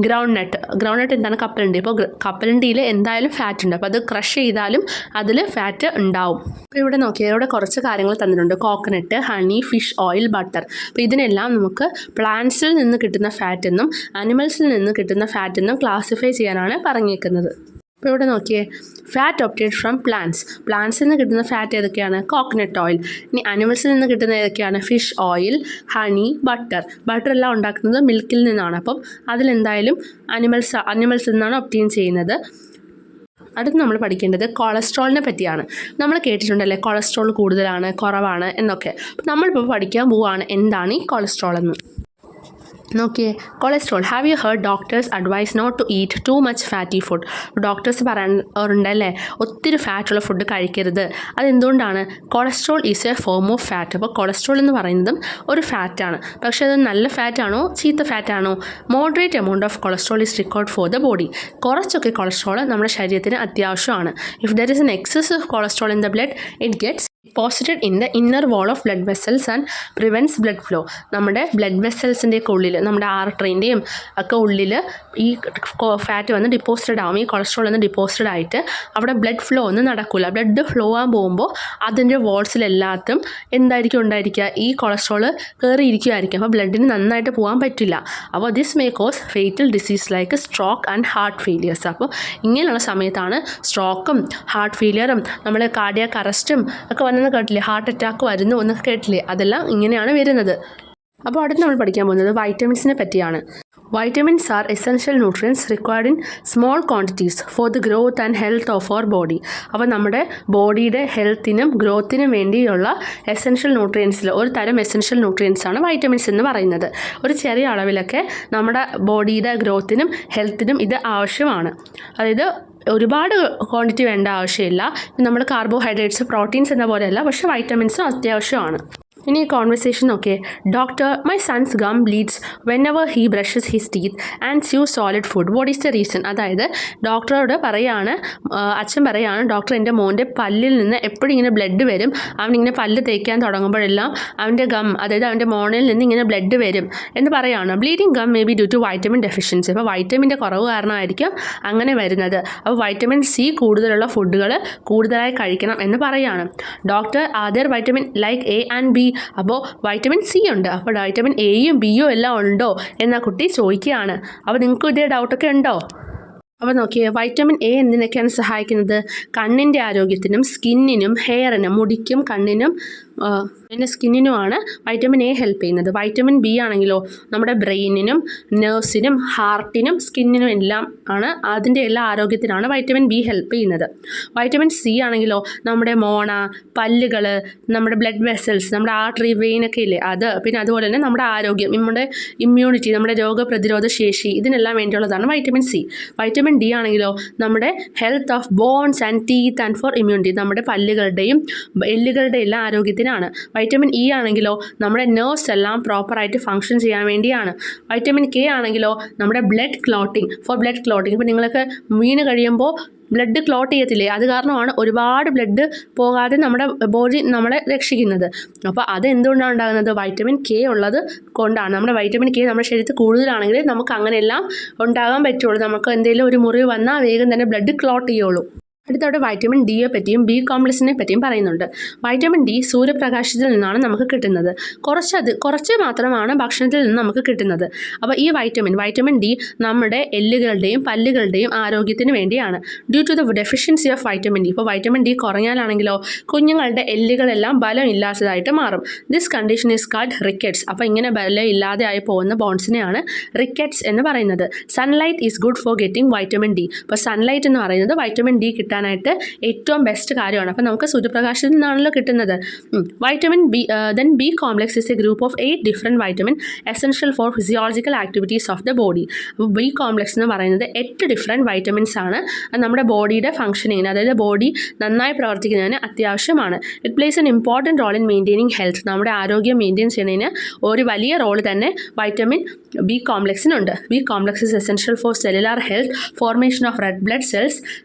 ഗ്രൗണ്ട് നട്ട് എന്താണ്? കപ്പലണ്ടി. അപ്പോൾ കപ്പലണ്ടിയിൽ എന്തായാലും ഫാറ്റ് ഉണ്ട്. അപ്പോൾ അത് ക്രഷ് ചെയ്താലും അതിൽ ഫാറ്റ് ഉണ്ടാവും. അപ്പോൾ ഇവിടെ നോക്കിയാൽ ഇവിടെ കുറച്ച് കാര്യങ്ങൾ തന്നിട്ടുണ്ട്. Coconut, honey, fish oil, butter. അപ്പോൾ ഇതിനെല്ലാം നമുക്ക് പ്ലാന്റ്സിൽ നിന്ന് കിട്ടുന്ന ഫാറ്റ് എന്നും ആനിമൽസിൽ നിന്ന് കിട്ടുന്ന ഫാറ്റ് എന്നും ക്ലാസിഫൈ ചെയ്യാനാണ് പറഞ്ഞേക്കുന്നത്. ഇപ്പോൾ ഇവിടെ നോക്കിയേ, ഫാറ്റ് ഒബ്റ്റെയ്ൻഡ് ഫ്രം പ്ലാന്റ്സിൽ നിന്ന് കിട്ടുന്ന ഫാറ്റ് ഏതൊക്കെയാണ്? Coconut oil. ഇനി ആനിമൽസിൽ നിന്ന് കിട്ടുന്ന ഏതൊക്കെയാണ്? ഫിഷ് ഓയിൽ, ഹണി, ബട്ടർ എല്ലാം ഉണ്ടാക്കുന്നത് മിൽക്കിൽ നിന്നാണ്. അപ്പം അതിലെന്തായാലും അനിമൽസിൽ നിന്നാണ് ഒബ്റ്റെയിൻ ചെയ്യുന്നത്. അടുത്ത് നമ്മൾ പഠിക്കേണ്ടത് കൊളസ്ട്രോളിനെ പറ്റിയാണ്. നമ്മൾ കേട്ടിട്ടുണ്ടല്ലേ കൊളസ്ട്രോൾ കൂടുതലാണ്, കുറവാണ് എന്നൊക്കെ. അപ്പം നമ്മളിപ്പോൾ പഠിക്കാൻ പോവുകയാണ് എന്താണ് ഈ കൊളസ്ട്രോൾ എന്ന്. നോക്കിയേ, cholesterol. Have you heard doctors advice not to eat too much fatty food? Doctors പറയാറുണ്ടല്ലേ ഒത്തിരി ഫാറ്റുള്ള ഫുഡ് കഴിക്കരുത്. അതെന്തുകൊണ്ടാണ്? Cholesterol is a form of fat. അപ്പോൾ കൊളസ്ട്രോൾ എന്ന് പറയുന്നതും ഒരു ഫാറ്റാണ്. പക്ഷേ അത് നല്ല ഫാറ്റാണോ ചീത്ത ഫാറ്റാണോ? Moderate amount of cholesterol is required for the body. കുറച്ചൊക്കെ കൊളസ്ട്രോൾ നമ്മുടെ ശരീരത്തിന് അത്യാവശ്യമാണ്. If there is an excess of cholesterol in the blood, it gets deposited in the inner wall of blood vessels and prevents blood flow. നമ്മുടെ blood വെസൽസിൻ്റെ ഒക്കെ ഉള്ളിൽ, നമ്മുടെ ആർട്ടറിൻ്റെയും ഒക്കെ ഉള്ളിൽ ഈ ഫാറ്റ് വന്ന് ഡിപ്പോസിറ്റഡ് ആവും. ഈ കൊളസ്ട്രോൾ വന്ന് ഡിപ്പോസിറ്റഡ് ആയിട്ട് അവിടെ ബ്ലഡ് ഫ്ലോ ഒന്നും നടക്കില്ല. ബ്ലഡ് ഫ്ലോ ആകാൻ പോകുമ്പോൾ അതിൻ്റെ വാൾസിലെല്ലാത്തും എന്തായിരിക്കും ഉണ്ടായിരിക്കുക? ഈ കൊളസ്ട്രോൾ കയറിയിരിക്കുമായിരിക്കും. അപ്പോൾ ബ്ലഡിന് നന്നായിട്ട് പോകാൻ പറ്റില്ല. അപ്പോൾ this may cos fatal disease like stroke and heart failures. അപ്പോൾ ഇങ്ങനെയുള്ള സമയത്താണ് സ്ട്രോക്കും ഹാർട്ട് ഫെയിലിയറും നമ്മൾ കാർഡിയാക് അറസ്റ്റും ഒക്കെ വന്നെന്ന് കേട്ടില്ലേ? ഹാർട്ട് അറ്റാക്ക് വരുന്നു എന്നൊക്കെ കേട്ടില്ലേ? അതെല്ലാം ഇങ്ങനെയാണ് വരുന്നത്. അപ്പോൾ അടുത്ത് നമ്മൾ പഠിക്കാൻ പോകുന്നത് വൈറ്റമിൻസിനെ പറ്റിയാണ്. Vitamins are essential nutrients required in small quantities for the growth and health of our body. അപ്പോൾ നമ്മുടെ ബോഡിയുടെ ഹെൽത്തിനും ഗ്രോത്തിനും വേണ്ടിയുള്ള എസെൻഷ്യൽ ന്യൂട്രിയൻസിൽ ഒരു തരം എസെൻഷ്യൽ ന്യൂട്രിയൻസാണ് വൈറ്റമിൻസ് എന്ന് പറയുന്നത്. ഒരു ചെറിയ അളവിലൊക്കെ നമ്മുടെ ബോഡിയുടെ ഗ്രോത്തിനും ഹെൽത്തിനും ഇത് ആവശ്യമാണ്. അതായത് ഒരുപാട് ക്വാണ്ടിറ്റി വേണ്ട ആവശ്യമില്ല. നമ്മൾ കാർബോഹൈഡ്രേറ്റ്സ്, പ്രോട്ടീൻസ് എന്ന പോലെയല്ല, പക്ഷേ വൈറ്റമിൻസും അത്യാവശ്യമാണ്. ഇനി ഈ കോൺവെർസേഷൻ നോക്കിയേ. Doctor, my son's gum bleeds whenever he brushes his teeth and chews solid food. What is the reason? അതായത് ഡോക്ടറോട് പറയാണ്, അച്ഛൻ പറയാണ്, ഡോക്ടർ എൻ്റെ മോൻ്റെ പല്ലിൽ നിന്ന് എപ്പോഴും ഇങ്ങനെ ബ്ലഡ് വരും. അവനിങ്ങനെ പല്ല് തേക്കാൻ തുടങ്ങുമ്പോഴെല്ലാം അവൻ്റെ ഗം, അതായത് അവൻ്റെ മോണയിൽ നിന്ന് ഇങ്ങനെ ബ്ലഡ് വരും എന്ന് പറയുകയാണ്. Bleeding gum may be due to vitamin deficiency. അപ്പോൾ വൈറ്റമിൻ്റെ കുറവ് കാരണമായിരിക്കും അങ്ങനെ വരുന്നത്. അപ്പോൾ വൈറ്റമിൻ സി കൂടുതലുള്ള ഫുഡുകൾ കൂടുതലായി കഴിക്കണം എന്ന് പറയുകയാണ്. Doctor, other vitamin like A and B. അപ്പോൾ വൈറ്റമിൻ സി ഉണ്ട്, അപ്പോൾ വൈറ്റമിൻ എയും ബിയും എല്ലാം ഉണ്ടോ എന്നാ കുട്ടി ചോദിക്കുകയാണ്. അപ്പോൾ നിങ്ങൾക്ക് ഇതേ ഡൗട്ടൊക്കെ ഉണ്ടോ? അപ്പോൾ നോക്കിയേ, വൈറ്റമിൻ എ എന്തിനൊക്കെയാണ് സഹായിക്കുന്നത്? കണ്ണിൻ്റെ ആരോഗ്യത്തിനും സ്കിന്നിനും ഹെയറിനും, മുടിക്കും കണ്ണിനും പിന്നെ സ്കിന്നിനുമാണ് വൈറ്റമിൻ എ ഹെൽപ്പ് ചെയ്യുന്നത്. വൈറ്റമിൻ ബി ആണെങ്കിലോ നമ്മുടെ ബ്രെയിനിനും നെർവ്സിനും ഹാർട്ടിനും സ്കിന്നിനും എല്ലാം ആണ്, അതിൻ്റെ എല്ലാ ആരോഗ്യത്തിനാണ് വൈറ്റമിൻ ബി ഹെൽപ്പ് ചെയ്യുന്നത്. വൈറ്റമിൻ സി ആണെങ്കിലോ നമ്മുടെ മോണ, പല്ലുകൾ, നമ്മുടെ ബ്ലഡ് വെസൽസ്, നമ്മുടെ ആർട്ടറി, വെയിനൊക്കെ ഇല്ലേ അത്, പിന്നെ അതുപോലെ തന്നെ നമ്മുടെ ആരോഗ്യം, നമ്മുടെ ഇമ്മ്യൂണിറ്റി, നമ്മുടെ രോഗപ്രതിരോധ ശേഷി, ഇതിനെല്ലാം വേണ്ടിയുള്ളതാണ് വൈറ്റമിൻ സി. വൈറ്റമിൻ ഡി ആണെങ്കിലോ നമ്മുടെ health of bones and teeth and for immunity, നമ്മുടെ പല്ലുകളുടെയും എല്ലുകളുടെ എല്ലാ ആരോഗ്യത്തിനാണ്. വൈറ്റമിൻ ഇ ആണെങ്കിലോ നമ്മുടെ നെർവ്സ് എല്ലാം പ്രോപ്പറായിട്ട് ഫങ്ഷൻ ചെയ്യാൻ വേണ്ടിയാണ്. വൈറ്റമിൻ കെ ആണെങ്കിലോ നമ്മുടെ blood clotting, four blood clotting. ഇപ്പോൾ നിങ്ങൾക്ക് വീണ് കഴിയുമ്പോൾ ബ്ലഡ് ക്ലോട്ട് ചെയ്യത്തില്ലേ, അത് കാരണമാണ് ഒരുപാട് ബ്ലഡ് പോകാതെ നമ്മുടെ ബോഡി നമ്മളെ രക്ഷിക്കുന്നത്. അപ്പോൾ അത് എന്തുകൊണ്ടാണ് ഉണ്ടാകുന്നത്? വൈറ്റമിൻ കെ ഉള്ളത് കൊണ്ടാണ്. നമ്മുടെ വൈറ്റമിൻ കെ നമ്മുടെ ശരീരത്തിൽ കൂടുതലാണെങ്കിൽ നമുക്ക് അങ്ങനെയെല്ലാം ഉണ്ടാകാൻ പറ്റുള്ളൂ. നമുക്ക് എന്തെങ്കിലും ഒരു മുറിവ് വന്നാൽ വേഗം തന്നെ ബ്ലഡ് ക്ലോട്ട് ചെയ്യുള്ളൂ. അടുത്തവിടെ വൈറ്റമിൻ ഡിയെ പറ്റിയും ബി കോംപ്ലക്സിനെ പറ്റിയും പറയുന്നുണ്ട്. വൈറ്റമിൻ ഡി സൂര്യപ്രകാശത്തിൽ നിന്നാണ് നമുക്ക് കിട്ടുന്നത്. കുറച്ച് മാത്രമാണ് ഭക്ഷണത്തിൽ നിന്ന് നമുക്ക് കിട്ടുന്നത്. അപ്പോൾ ഈ വൈറ്റമിൻ ഡി നമ്മുടെ എല്ലുകളുടെയും പല്ലുകളുടെയും ആരോഗ്യത്തിന് വേണ്ടിയാണ്. Due to the deficiency of vitamin D, ഇപ്പോൾ വൈറ്റമിൻ ഡി കുറഞ്ഞാലാണെങ്കിലോ കുഞ്ഞുങ്ങളുടെ എല്ലുകളെല്ലാം ബലം ഇല്ലാത്തതായിട്ട് മാറും. This condition is called rickets. അപ്പോൾ ഇങ്ങനെ ബലം ഇല്ലാതെ ആയി പോകുന്ന ബോൺസിനെയാണ് റിക്കറ്റ്സ് എന്ന് പറയുന്നത്. Sunlight is good for getting vitamin D. അപ്പോൾ സൺലൈറ്റ് എന്ന് പറയുന്നത് വൈറ്റമിൻ ഡി കിട്ടാനായിട്ട് ഏറ്റവും ബെസ്റ്റ് കാര്യമാണ്. അപ്പോൾ നമുക്ക് സൂര്യപ്രകാശത്തിൽ നിന്നാണല്ലോ കിട്ടുന്നത്. Vitamin B then B complex is A group of 8 different vitamin essential for physiological activities of the body. അപ്പോൾ ബി കോംപ്ലക്സ് എന്ന് പറയുന്നത് 8 ഡിഫറെൻറ്റ് വൈറ്റമിൻസ് ആണ്. അത് നമ്മുടെ ബോഡിയുടെ ഫംഗ്ഷനിങ്ങിന്, അതായത് ബോഡി നന്നായി പ്രവർത്തിക്കുന്നതിന് അത്യാവശ്യമാണ്. It plays an important role in maintaining health. നമ്മുടെ ആരോഗ്യം മെയിൻറ്റെയിൻ ചെയ്യുന്നതിന് ഒരു വലിയ റോൾ തന്നെ വൈറ്റമിൻ ബി കോംപ്ലക്സിനുണ്ട്. B complex is essential for cellular health, formation of red blood cells,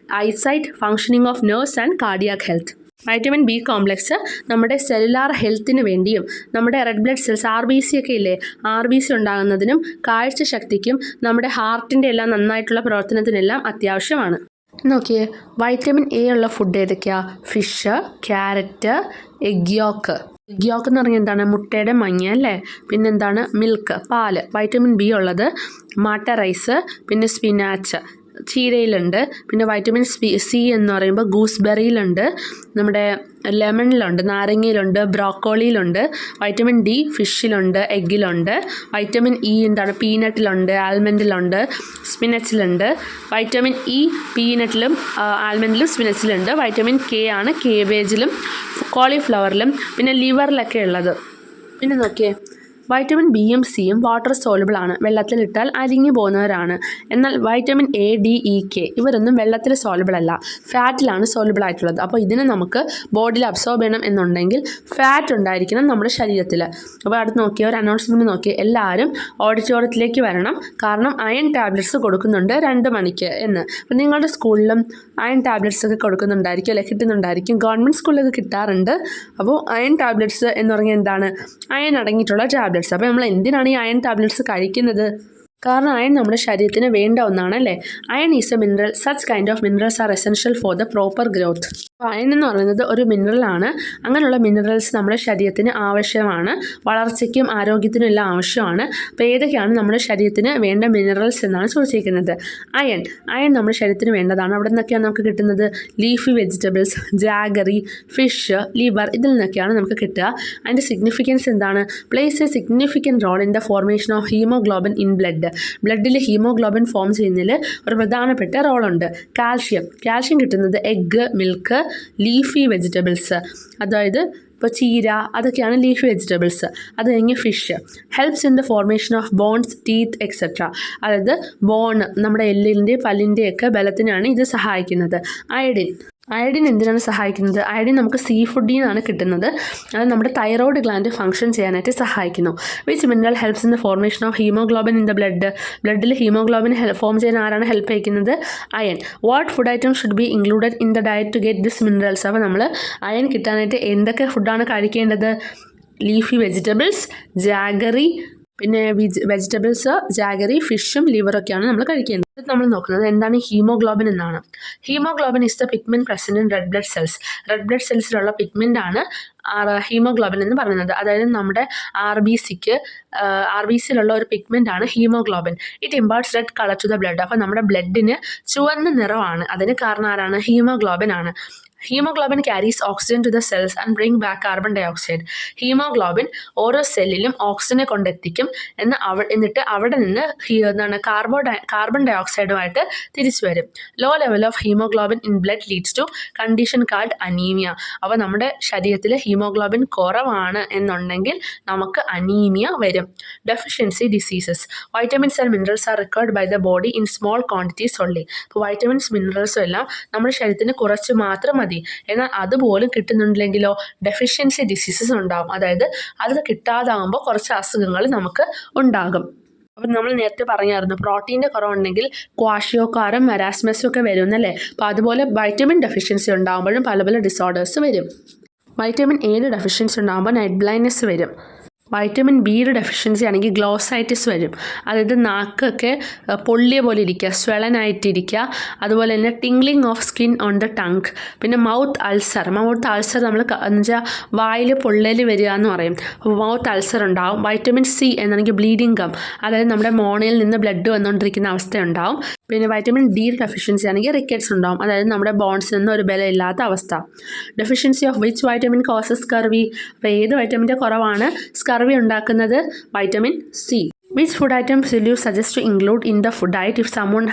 eyesight, functioning of nerves and cardiac health. Vitamin B complex നമ്മുടെ cellular ഹെൽത്തിന് വേണ്ടിയും നമ്മുടെ റെഡ് ബ്ലഡ് സെൽസ് RBC ഒക്കെ ഇല്ലേ, RBC ഉണ്ടാകുന്നതിനും കാഴ്ച ശക്തിക്കും നമ്മുടെ ഹാർട്ടിൻ്റെ എല്ലാം നന്നായിട്ടുള്ള പ്രവർത്തനത്തിനെല്ലാം അത്യാവശ്യമാണ്. നോക്കിയേ, വൈറ്റമിൻ എ ഉള്ള ഫുഡ് ഏതൊക്കെയാണ്? Fish, carrot, egg yoke. Egg yoke എന്ന് പറഞ്ഞാൽ എന്താണ്? മുട്ടയുടെ മഞ്ഞ അല്ലേ. പിന്നെന്താണ്? മിൽക്ക്, പാല്. വൈറ്റമിൻ ബി ഉള്ളത് മാട്ട റൈസ്, പിന്നെ സ്പിനാച്ച്, ചീരയിലുണ്ട്. പിന്നെ വൈറ്റമിൻ സി എന്ന് പറയുമ്പോൾ ഗൂസ്ബെറിയിലുണ്ട്, നമ്മുടെ ലെമണിലുണ്ട്, നാരങ്ങയിലുണ്ട്, ബ്രോക്കോളിയിലുണ്ട്. വൈറ്റമിൻ ഡി ഫിഷിലുണ്ട്, എഗ്ഗിലുണ്ട്. വൈറ്റമിൻ ഇ എന്താണ്? പീനട്ടിലുണ്ട്, ആൽമണ്ടിലുണ്ട്, സ്പിനച്ചിലുണ്ട്. വൈറ്റമിൻ ഇ പീനട്ടിലും ആൽമണ്ടിലും സ്പിനച്ചിലുണ്ട്. വൈറ്റമിൻ കെ ആണ് കേബേജിലും കോളിഫ്ലവറിലും പിന്നെ ലിവറിലൊക്കെ ഉള്ളത്. പിന്നെ നോക്കിയേ, വൈറ്റമിൻ ബിയും സിയും വാട്ടർ സോളുബിൾ ആണ്, വെള്ളത്തിലിട്ടാൽ അലിഞ്ഞു പോകുന്നവരാണ്. എന്നാൽ vitamin A, D, E, K ഇവരൊന്നും വെള്ളത്തിൽ സോളുബിൾ അല്ല, ഫാറ്റിലാണ് സോളുബിൾ ആയിട്ടുള്ളത്. അപ്പോൾ ഇതിനെ നമുക്ക് ബോഡിയിൽ അബ്സോർബ് ചെയ്യണം എന്നുണ്ടെങ്കിൽ ഫാറ്റ് ഉണ്ടായിരിക്കണം നമ്മുടെ ശരീരത്തിൽ. അപ്പോൾ അടുത്ത് നോക്കിയ ഒരു അനൗൺസ്മെൻറ്റ് നോക്കി, എല്ലാവരും ഓഡിറ്റോറിയത്തിലേക്ക് വരണം, കാരണം അയൺ ടാബ്ലറ്റ്സ് കൊടുക്കുന്നുണ്ട് 2 മണിക്ക് എന്ന്. അപ്പോൾ നിങ്ങളുടെ സ്കൂളിലും അയൺ ടാബ്ലറ്റ്സ് ഒക്കെ കൊടുക്കുന്നുണ്ടായിരിക്കും അല്ലെ, കിട്ടുന്നുണ്ടായിരിക്കും. ഗവൺമെൻറ് സ്കൂളിലൊക്കെ കിട്ടാറുണ്ട്. അപ്പോൾ അയൺ ടാബ്ലറ്റ്സ് എന്ന് പറഞ്ഞാൽ എന്താണ്? അയൺ അടങ്ങിയിട്ടുള്ള ടാബ്ലറ്റ്സ്. അപ്പോൾ നമ്മൾ എന്തിനാണ് ഈ അയൺ ടാബ്ലറ്റ്സ് കഴിക്കുന്നത്? കാരണം അയൺ നമ്മുടെ ശരീരത്തിന് വേണ്ട ഒന്നാണല്ലേ. Iron is a mineral. Such kind of minerals are essential for the proper growth. Iron എന്ന് പറയുന്നത് ഒരു മിനറലാണ്. അങ്ങനെയുള്ള മിനറൽസ് നമ്മുടെ ശരീരത്തിന് ആവശ്യമാണ്, വളർച്ചയ്ക്കും ആരോഗ്യത്തിനും എല്ലാം ആവശ്യമാണ്. അപ്പോൾ ഏതൊക്കെയാണ് നമ്മുടെ ശരീരത്തിന് വേണ്ട മിനറൽസ് എന്നാണ് ചോദിച്ചിരിക്കുന്നത്. അയൺ നമ്മുടെ ശരീരത്തിന് വേണ്ടതാണ്. അവിടെ നിന്നൊക്കെയാണ് നമുക്ക് കിട്ടുന്നത്? Leafy vegetables, jaggery, fish, liver, ഇതിൽ നിന്നൊക്കെയാണ് നമുക്ക് കിട്ടുക. അതിൻ്റെ സിഗ്നിഫിക്കൻസ് എന്താണ്? Plays a significant role in the formation of haemoglobin in ബ്ലഡിൽ ഹീമോഗ്ലോബിൻ ഫോം ചെയ്യുന്നതിൽ ഒരു പ്രധാനപ്പെട്ട റോളുണ്ട്. കാൽഷ്യം കിട്ടുന്നത് എഗ്ഗ്, മിൽക്ക്, ലീഫി വെജിറ്റബിൾസ്, അതായത് ഇപ്പോൾ ചീര, അതൊക്കെയാണ് ലീഫി വെജിറ്റബിൾസ്. അത് കഴിഞ്ഞ് fish helps in the formation of bones, teeth etcetera. അതായത് നമ്മുടെ എല്ലിൻ്റെ പല്ലിൻ്റെയൊക്കെ ബലത്തിനാണ് ഇത് സഹായിക്കുന്നത്. അയഡിൻ എന്തിനാണ് സഹായിക്കുന്നത്? അയഡിൻ നമുക്ക് സീ ഫുഡിൽ നിന്നാണ് കിട്ടുന്നത്. അത് നമ്മുടെ തൈറോയ്ഡ് ഗ്ലാൻഡ് ഫംഗ്ഷൻ ചെയ്യാനായിട്ട് സഹായിക്കുന്നു. Which mineral helps in the formation of haemoglobin in the ബ്ലഡിൽ ഹീമോഗ്ലോബിൻ ഫോം ചെയ്യാൻ ആരാണ് ഹെൽപ്പ് ചെയ്യുന്നത്? Iron. What food item should be included in the diet to get this minerals? അപ്പോൾ നമ്മൾ അയൺ കിട്ടാനായിട്ട് എന്തൊക്കെ ഫുഡാണ് കഴിക്കേണ്ടത്? ലീഫി വെജിറ്റബിൾസ്, ജാഗറി, പിന്നെ വെജിറ്റബിൾസ്, ജാഗറി, ഫിഷും ലിവറൊക്കെയാണ് നമ്മൾ കഴിക്കേണ്ടത്. ഇത് നമ്മൾ നോക്കുന്നത് എന്താണ് ഹീമോഗ്ലോബിൻ എന്നാണ്. Haemoglobin is the pigment present in red blood cells. Red blood സെൽസിലുള്ള പിഗ്മെന്റ് ആണ് ഹീമോഗ്ലോബിൻ എന്ന് പറയുന്നത്. അതായത് നമ്മുടെ ആർ ബി സിയിലുള്ള ഒരു പിഗ്മെന്റ് ആണ് haemoglobin. It imparts red colour to the blood. അപ്പോൾ നമ്മുടെ ബ്ലഡിന് ചുവന്ന നിറമാണ്. അതിന് കാരണം ആരാണ്? ഹീമോഗ്ലോബിൻ ആണ്. Haemoglobin carries oxygen to the cells and bring back carbon dioxide. Haemoglobin ഓരോ സെല്ലിലും ഓക്സിജനെ കൊണ്ടെത്തിക്കും. എന്നിട്ട് അവിടെ നിന്ന് കാർബൺ ഡൈ ഓക്സൈഡുമായിട്ട് തിരിച്ചു വരും. Low level of haemoglobin in blood leads to condition called anaemia. അപ്പോൾ നമ്മുടെ ശരീരത്തിൽ ഹീമോഗ്ലോബിൻ കുറവാണ് എന്നുണ്ടെങ്കിൽ നമുക്ക് അനീമിയ വരും. Deficiency diseases. Vitamins and minerals are required by the body in small quantities only. അപ്പോൾ വൈറ്റമിൻസ് മിനറൽസും എല്ലാം നമ്മുടെ ശരീരത്തിന് കുറച്ച് മാത്രം മതി. എന്നാൽ അതുപോലും കിട്ടുന്നുണ്ടെങ്കിലോ ഡെഫിഷ്യൻസി ഡിസീസസ് ഉണ്ടാകും. അതായത് അത് കിട്ടാതാകുമ്പോൾ കുറച്ച് അസുഖങ്ങൾ നമുക്ക് ഉണ്ടാകും. അപ്പം നമ്മൾ നേരത്തെ പറഞ്ഞായിരുന്നു പ്രോട്ടീൻ്റെ കുറവുണ്ടെങ്കിൽ ക്വാഷിയോക്കാരും മെരാസ്മസും ഒക്കെ വരും എന്നല്ലേ. അപ്പോൾ അതുപോലെ വൈറ്റമിൻ ഡെഫിഷ്യൻസി ഉണ്ടാകുമ്പോഴും പല പല ഡിസോർഡേഴ്സ് വരും. വൈറ്റമിൻ എയുടെ ഡെഫിഷ്യൻസി ഉണ്ടാകുമ്പോൾ നൈറ്റ് ബ്ലൈൻഡ്നെസ് വരും. വൈറ്റമിൻ ബിയുടെ ഡെഫിഷ്യൻസി ആണെങ്കിൽ ഗ്ലോസൈറ്റിസ് വരും. അതായത് നാക്കൊക്കെ പൊള്ളിയ പോലെ ഇരിക്കുക, സ്വെളനായിട്ടിരിക്കുക. അതുപോലെ തന്നെ tingling of skin on the tongue. പിന്നെ മൗത്ത് അൾസർ നമ്മൾ എന്നുവെച്ചാൽ വായിൽ പൊള്ളൽ വരിക എന്ന് പറയും. അപ്പോൾ മൗത്ത് അൾസർ ഉണ്ടാവും. വൈറ്റമിൻ സി എന്നാണെങ്കിൽ ബ്ലീഡിംഗ് ഗം, അതായത് നമ്മുടെ മോണയിൽ നിന്ന് ബ്ലഡ് വന്നുകൊണ്ടിരിക്കുന്ന അവസ്ഥയുണ്ടാവും. പിന്നെ വൈറ്റമിൻ ഡി ഡെഫിഷ്യൻസി ആണെങ്കിൽ റിക്കറ്റ്സ് ഉണ്ടാവും. അതായത് നമ്മുടെ ബോൺസിൽ നിന്ന് ഒരു ബലമില്ലാത്ത അവസ്ഥ. Deficiency of which vitamin causes scurvy. അപ്പോൾ ഏത് വൈറ്റമിൻ്റെ കുറവാണ് സ്കർവി ഉണ്ടാക്കുന്നത്? Vitamin C. Which food items will you suggest to include in the food diet if someone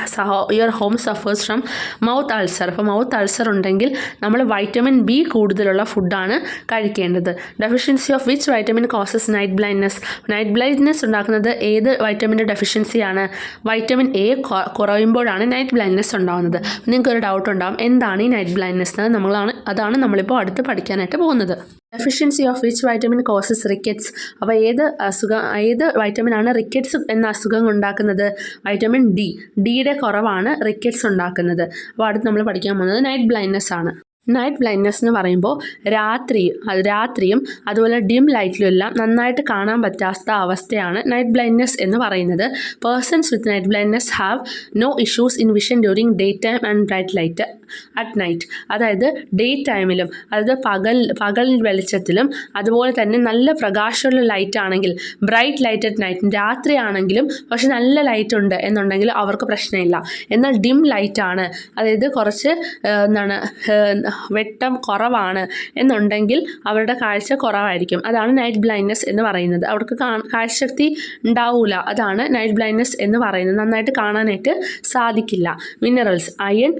your home suffers from mouth ulcer? അപ്പോൾ മൗത്ത് അൾസർ ഉണ്ടെങ്കിൽ നമ്മൾ vitamin B കൂടുതലുള്ള ഫുഡാണ് കഴിക്കേണ്ടത്. Deficiency of which vitamin causes night blindness. Night blindness ഉണ്ടാക്കുന്നത് ഏത് വൈറ്റമിൻ്റെ ഡെഫിഷ്യൻസിയാണ്? Vitamin A കുറയുമ്പോഴാണ് night blindness ഉണ്ടാകുന്നത്. നിങ്ങൾക്കൊരു ഡൗട്ട് ഉണ്ടാകും എന്താണ് ഈ നൈറ്റ് ബ്ലൈൻഡ്നെസ്? അതാണ് നമ്മളിപ്പോൾ അടുത്ത് പഠിക്കാനായിട്ട് പോകുന്നത്. Deficiency of which vitamin causes rickets. അപ്പോൾ ഏത് വൈറ്റമിനാണ് റിക്കറ്റ്സ് എന്ന അസുഖം ഉണ്ടാക്കുന്നത്? Vitamin D. ഡിയുടെ കുറവാണ് റിക്കറ്റ്സ് ഉണ്ടാക്കുന്നത്. അപ്പോൾ അടുത്ത് നമ്മൾ പഠിക്കാൻ പോകുന്നത് നൈറ്റ് ബ്ലൈൻഡ്നെസ് ആണ്. നൈറ്റ് ബ്ലൈൻഡ്നെസ് എന്ന് പറയുമ്പോൾ രാത്രിയും അതുപോലെ ഡിം ലൈറ്റിലും എല്ലാം നന്നായിട്ട് കാണാൻ പറ്റാത്ത അവസ്ഥയാണ് നൈറ്റ് ബ്ലൈൻഡ്നെസ് എന്ന് പറയുന്നത്. Persons with night blindness have no issues in vision during day time and bright light at night. അതായത് ഡേ ടൈമിലും, അതായത് പകൽ വെളിച്ചത്തിലും അതുപോലെ തന്നെ നല്ല പ്രകാശമുള്ള ലൈറ്റ് ആണെങ്കിൽ, ബ്രൈറ്റ് ലൈറ്റ് അറ്റ് നൈറ്റ് രാത്രിയാണെങ്കിലും പക്ഷെ നല്ല ലൈറ്റ് ഉണ്ട് എന്നുണ്ടെങ്കിൽ അവർക്ക് പ്രശ്നമില്ല. എന്നാൽ ഡിം ലൈറ്റ് ആണ്, അതായത് കുറച്ച് വെട്ടം കുറവാണ് എന്നുണ്ടെങ്കിൽ അവരുടെ കാഴ്ച കുറവായിരിക്കും. അതാണ് നൈറ്റ് ബ്ലൈൻഡ്നെസ് എന്ന് പറയുന്നത്. അവർക്ക് കാഴ്ചശക്തി ഉണ്ടാവില്ല. അതാണ് നൈറ്റ് ബ്ലൈൻഡ്നെസ് എന്ന് പറയുന്നത്. നന്നായിട്ട് കാണാനായിട്ട് സാധിക്കില്ല. Minerals, iron.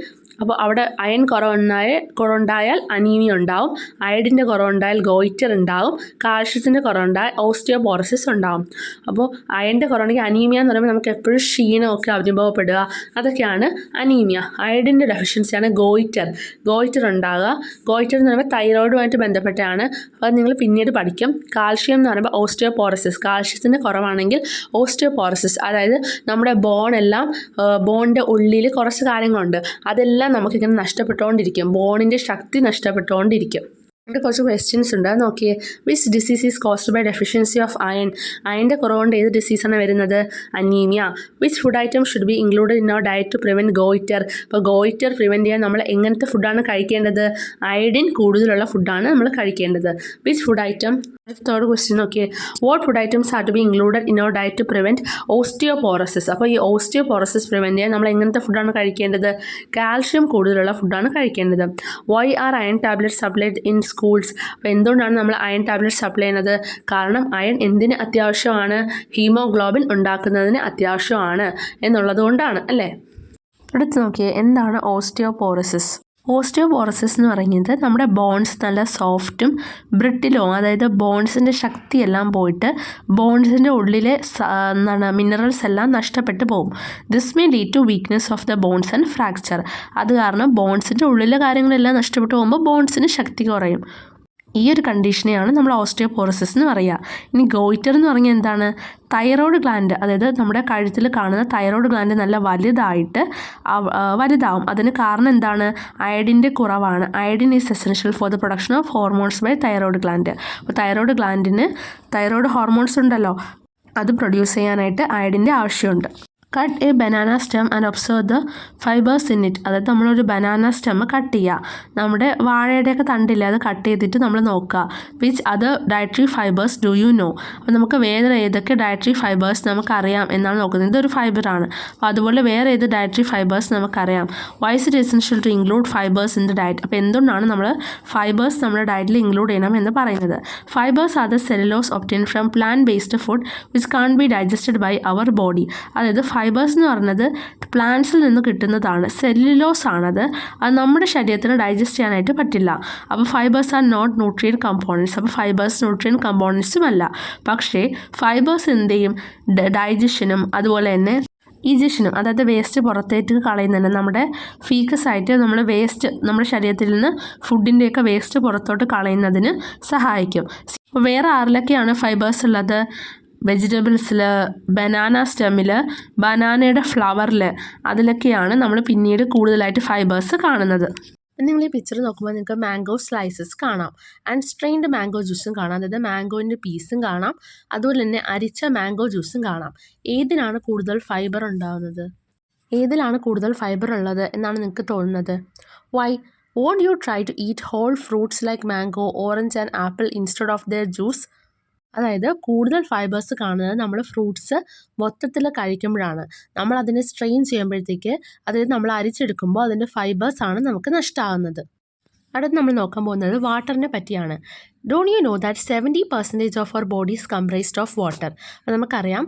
അപ്പോൾ അവിടെ അയൺ കുറവുണ്ടായാൽ അനീമിയ ഉണ്ടാവും. അയഡിൻ്റെ കുറവുണ്ടായാൽ ഗോയിറ്റർ ഉണ്ടാവും. കാൽഷ്യത്തിൻ്റെ കുറവുണ്ടായാൽ ഓസ്റ്റിയോപോറസിസ് ഉണ്ടാവും. അപ്പോൾ അയണിൻ്റെ കുറവുണ്ടെങ്കിൽ അനീമിയ എന്ന് പറയുമ്പോൾ നമുക്ക് എപ്പോഴും ക്ഷീണമൊക്കെ അനുഭവപ്പെടുക, അതൊക്കെയാണ് അനീമിയ. അയഡിൻ്റെ ഡെഫിഷ്യൻസിയാണ് ഗോയിറ്റർ ഉണ്ടാകുക. ഗോയിറ്റർ എന്ന് പറയുമ്പോൾ തൈറോയിഡുമായിട്ട് ബന്ധപ്പെട്ടാണ്. അപ്പോൾ നിങ്ങൾ പിന്നീട് പഠിക്കും. കാൽഷ്യം എന്ന് പറയുമ്പോൾ ഓസ്റ്റിയോപോറസിസ്. കാൽഷ്യത്തിൻ്റെ കുറവാണെങ്കിൽ ഓസ്റ്റിയോപോറസിസ്, അതായത് നമ്മുടെ ബോണിൻ്റെ ഉള്ളിൽ കുറച്ച് കാര്യങ്ങളുണ്ട്, അതെല്ലാം നമുക്കിങ്ങനെ നഷ്ടപ്പെട്ടുകൊണ്ടിരിക്കും. ബോണിൻ്റെ ശക്തി നഷ്ടപ്പെട്ടുകൊണ്ടിരിക്കും. ഇവിടെ കുറച്ച് ക്വസ്റ്റ്യൻസ് ഉണ്ട്, നോക്കിയേ. Which disease is caused by deficiency of iron. അയണിൻ്റെ കുറവുകൊണ്ട് ഏത് ഡിസീസാണ് വരുന്നത്? Anaemia. Which food item should be included in our diet to prevent goitre. അപ്പോൾ ഗോയിറ്റർ പ്രിവെൻറ്റ് ചെയ്യാൻ നമ്മൾ എങ്ങനത്തെ ഫുഡാണ് കഴിക്കേണ്ടത്? അയഡിൻ കൂടുതലുള്ള ഫുഡാണ് നമ്മൾ കഴിക്കേണ്ടത്. Which food item. Third question നോക്കിയേ. What food items are to be included in our diet to prevent osteoporosis. അപ്പോൾ ഈ ഓസ്റ്റിയോപോറസിസ് പ്രിവെൻറ്റ് ചെയ്യാൻ നമ്മൾ എങ്ങനത്തെ ഫുഡാണ് കഴിക്കേണ്ടത്? കാൽഷ്യം കൂടുതലുള്ള ഫുഡാണ് കഴിക്കേണ്ടത്. Why are iron tablets supplied in schools. അപ്പോൾ എന്തുകൊണ്ടാണ് നമ്മൾ അയൺ ടാബ്ലറ്റ്സ് സപ്ലൈ ചെയ്യുന്നത്? കാരണം അയൺ എന്തിന് അത്യാവശ്യമാണ്? ഹീമോഗ്ലോബിൻ ഉണ്ടാക്കുന്നതിന് അത്യാവശ്യമാണ് എന്നുള്ളതുകൊണ്ടാണ്, അല്ലേ? അടുത്ത് നോക്കിയേ, എന്താണ് ഓസ്റ്റിയോപോറസിസ്? ഓസ്റ്റിയോപോറസിസ് എന്ന് പറയുന്നത് നമ്മുടെ ബോൺസ് നല്ല സോഫ്റ്റും ബ്രിട്ടിലും, അതായത് ബോൺസിൻ്റെ ശക്തിയെല്ലാം പോയിട്ട് ബോൺസിൻ്റെ ഉള്ളിലെ മിനറൽസ് എല്ലാം നഷ്ടപ്പെട്ടു പോകും. This may lead to weakness of the bones and fracture. അത് കാരണം ബോൺസിൻ്റെ ഉള്ളിലെ കാര്യങ്ങളെല്ലാം നഷ്ടപ്പെട്ടു പോകുമ്പോൾ ബോൺസിന് ശക്തി കുറയും. ഈ ഒരു കണ്ടീഷനെയാണ് നമ്മൾ ഓസ്റ്റിയോപോറസിസ് എന്ന് പറയുക. ഇനി ഗോയിറ്റർ എന്ന് പറഞ്ഞാൽ എന്താണ്? തൈറോയ്ഡ് ഗ്ലാൻഡ്, അതായത് നമ്മുടെ കഴുത്തിൽ കാണുന്ന തൈറോയ്ഡ് ഗ്ലാൻഡ് നല്ല വലുതാവും. അതിന് കാരണം എന്താണ്? അയഡിൻ്റെ കുറവാണ്. Iodine is essential for the production of hormones by thyroid gland. അപ്പോൾ തൈറോയ്ഡ് ഗ്ലാൻഡിന് തൈറോയ്ഡ് ഹോർമോൺസ് ഉണ്ടല്ലോ, അത് പ്രൊഡ്യൂസ് ചെയ്യാനായിട്ട് അയഡിൻ്റെ ആവശ്യമുണ്ട്. Cut a banana stem and observe the fibres in it. അതായത് നമ്മളൊരു ബനാന സ്റ്റെം കട്ട് ചെയ്യുക, നമ്മുടെ വാഴയുടെയൊക്കെ തണ്ടില്ല അത് കട്ട് ചെയ്തിട്ട് നമ്മൾ നോക്കുക. Which other dietary fibres do you know. അപ്പോൾ നമുക്ക് വേറെ ഏതൊക്കെ ഡയറ്ററി ഫൈബേഴ്സ് നമുക്കറിയാം എന്നാണ് നോക്കുന്നത്. ഇതൊരു ഫൈബറാണ്, അപ്പോൾ അതുപോലെ വേറെ ഏത് ഡയറ്ററി ഫൈബേഴ്സ് നമുക്കറിയാം. Why is it essential to include fibres in the diet. അപ്പോൾ എന്തുകൊണ്ടാണ് നമ്മൾ ഫൈബേഴ്സ് നമ്മുടെ ഡയറ്റിൽ ഇൻക്ലൂഡ് ചെയ്യണം എന്ന് പറയുന്നത്. Fibres are the cellulose obtain from plant based food which can be digested by our body. അതായത് ഫൈബേഴ്സ് എന്ന് പറയുന്നത് പ്ലാന്റ്സിൽ നിന്ന് കിട്ടുന്നതാണ്, സെല്ലുലോസ് ആണത്, അത് നമ്മുടെ ശരീരത്തിന് ഡൈജസ്റ്റ് ചെയ്യാനായിട്ട് പറ്റില്ല. അപ്പോൾ fibres are not nutrient components. അപ്പോൾ ഫൈബേഴ്സ് ന്യൂട്രിയൻ കമ്പോണൻസും അല്ല, പക്ഷേ ഫൈബേഴ്സ് എന്ത് ചെയ്യും, ഡൈജഷനും അതുപോലെ തന്നെ ഈജഷനും, അതായത് വേസ്റ്റ് പുറത്തേക്ക് കളയുന്നുണ്ട്. നമ്മുടെ ഫീക്കസ് ആയിട്ട് നമ്മൾ വേസ്റ്റ് നമ്മുടെ ശരീരത്തിൽ നിന്ന് ഫുഡിൻ്റെയൊക്കെ വേസ്റ്റ് പുറത്തോട്ട് കളയുന്നതിന് സഹായിക്കും. വേറെ ആരിലൊക്കെയാണ് ഫൈബേഴ്സ് ഉള്ളത്? വെജിറ്റബിൾസിൽ, ബനാന സ്റ്റെമ്മിൽ, ബനാനയുടെ ഫ്ലവറിൽ, അതിലൊക്കെയാണ് നമ്മൾ പിന്നീട് കൂടുതലായിട്ട് ഫൈബേഴ്സ് കാണുന്നത്. നിങ്ങൾ ഈ പിക്ചർ നോക്കുമ്പോൾ നിങ്ങൾക്ക് മാംഗോ സ്ലൈസസ് കാണാം, ആൻഡ് സ്ട്രെയിൻഡ് മാംഗോ ജ്യൂസും കാണാം. അതായത് മാംഗോൻ്റെ പീസും കാണാം, അതുപോലെ തന്നെ അരിച്ച മാംഗോ ജ്യൂസും കാണാം. ഏതിനാണ് കൂടുതൽ ഫൈബർ ഉണ്ടാകുന്നത്? ഏതിലാണ് കൂടുതൽ ഫൈബർ ഉള്ളത് എന്നാണ് നിങ്ങൾക്ക് തോന്നുന്നത്? Why won't you try to eat whole fruits like mango, orange and apple instead of their juice? അതായത് കൂടുതൽ ഫൈബേഴ്സ് കാണുന്നത് നമ്മൾ ഫ്രൂട്ട്സ് മൊത്തത്തിൽ കഴിക്കുമ്പോഴാണ്. നമ്മൾ അതിനെ സ്ട്രെയിൻ ചെയ്യുമ്പോഴത്തേക്ക്, അതായത് നമ്മൾ അരിച്ചെടുക്കുമ്പോൾ അതിൻ്റെ ഫൈബേഴ്സാണ് നമുക്ക് നഷ്ടമാകുന്നത്. അടുത്ത് നമ്മൾ നോക്കാൻ പോകുന്നത് വാട്ടറിനെ പറ്റിയാണ്. Don't you know that 70% of our body is comprised of water. അപ്പോൾ നമുക്കറിയാം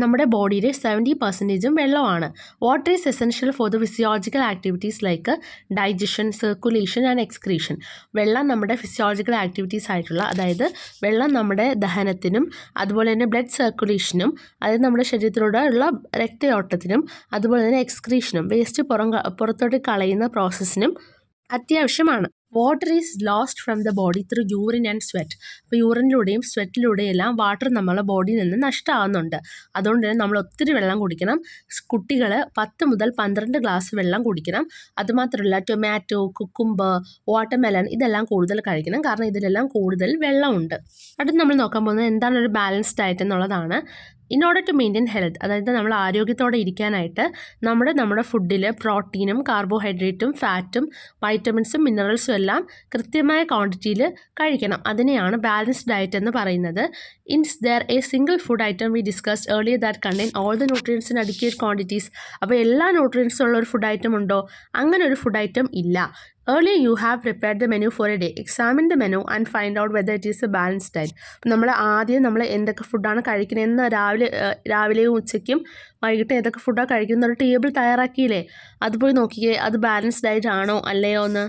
നമ്മുടെ ബോഡിയിൽ 70% വെള്ളമാണ്. Water is essential for the physiological activities like digestion, circulation and excretion. വെള്ളം നമ്മുടെ ഫിസിയോളജിക്കൽ ആക്ടിവിറ്റീസ് ആയിട്ടുള്ള, അതായത് വെള്ളം നമ്മുടെ ദഹനത്തിനും അതുപോലെ തന്നെ ബ്ലഡ് സർക്കുലേഷനും, അതായത് നമ്മുടെ ശരീരത്തിലൂടെ ഉള്ള രക്തയോട്ടത്തിനും അതുപോലെ തന്നെ എക്സ്ക്രീഷനും, വേസ്റ്റ് പുറത്തോട്ട് കളയുന്ന പ്രോസസ്സിനും അത്യാവശ്യമാണ്. Water is lost from the body through urine and sweat. അപ്പോൾ യൂറിനിലൂടെയും സ്വെറ്റിലൂടെയും എല്ലാം വാട്ടർ നമ്മളെ ബോഡിയിൽ നിന്ന് നഷ്ടമാകുന്നുണ്ട്. അതുകൊണ്ട് തന്നെ നമ്മൾ ഒത്തിരി വെള്ളം കുടിക്കണം. കുട്ടികൾ 10 മുതൽ 12 ഗ്ലാസ് വെള്ളം കുടിക്കണം. അതുമാത്രമല്ല ടൊമാറ്റോ, കുക്കുംബർ, വാട്ടർമെലൺ ഇതെല്ലാം കൂടുതൽ കഴിക്കണം, കാരണം ഇതിലെല്ലാം കൂടുതൽ വെള്ളമുണ്ട്. അടുത്ത് നമ്മൾ നോക്കാൻ പോകുന്നത് എന്താണ് ഒരു ബാലൻസ്ഡ് ഡയറ്റ് എന്നുള്ളതാണ്. In order to maintain health, അതായത് നമ്മൾ ആരോഗ്യത്തോടെ ഇരിക്കാനായിട്ട് നമ്മുടെ ഫുഡിൽ പ്രോട്ടീനും കാർബോഹൈഡ്രേറ്റും ഫാറ്റും വൈറ്റമിൻസും മിനറൽസും എല്ലാം കൃത്യമായ ക്വാണ്ടിറ്റിയിൽ കഴിക്കണം. അതിനെയാണ് ബാലൻസ്ഡ് ഡയറ്റ് എന്ന് പറയുന്നത്. Is there a single food item we discussed earlier that contain all the nutrients in adequate quantities. അപ്പോൾ എല്ലാ ന്യൂട്രിയൻസും ഉള്ള ഒരു ഫുഡ് ഐറ്റം ഉണ്ടോ? അങ്ങനെ ഒരു ഫുഡ് ഐറ്റം ഇല്ല. Earlier you have prepared the menu for a day. Examine the menu and find out whether it is a balanced diet. നമ്മൾ ആദ്യം എന്തൊക്കെ ഫുഡാണ് കഴിക്കുന്നതെന്ന് രാവിലെയും ഉച്ചയ്ക്കും വൈകിട്ട് ഏതൊക്കെ ഫുഡാണ് കഴിക്കുന്ന ഒരു ടേബിൾ തയ്യാറാക്കിയില്ലേ, അത് പോയി നോക്കിയേ അത് ബാലൻസ്ഡ് ഡയറ്റ് ആണോ അല്ലയോ എന്ന്.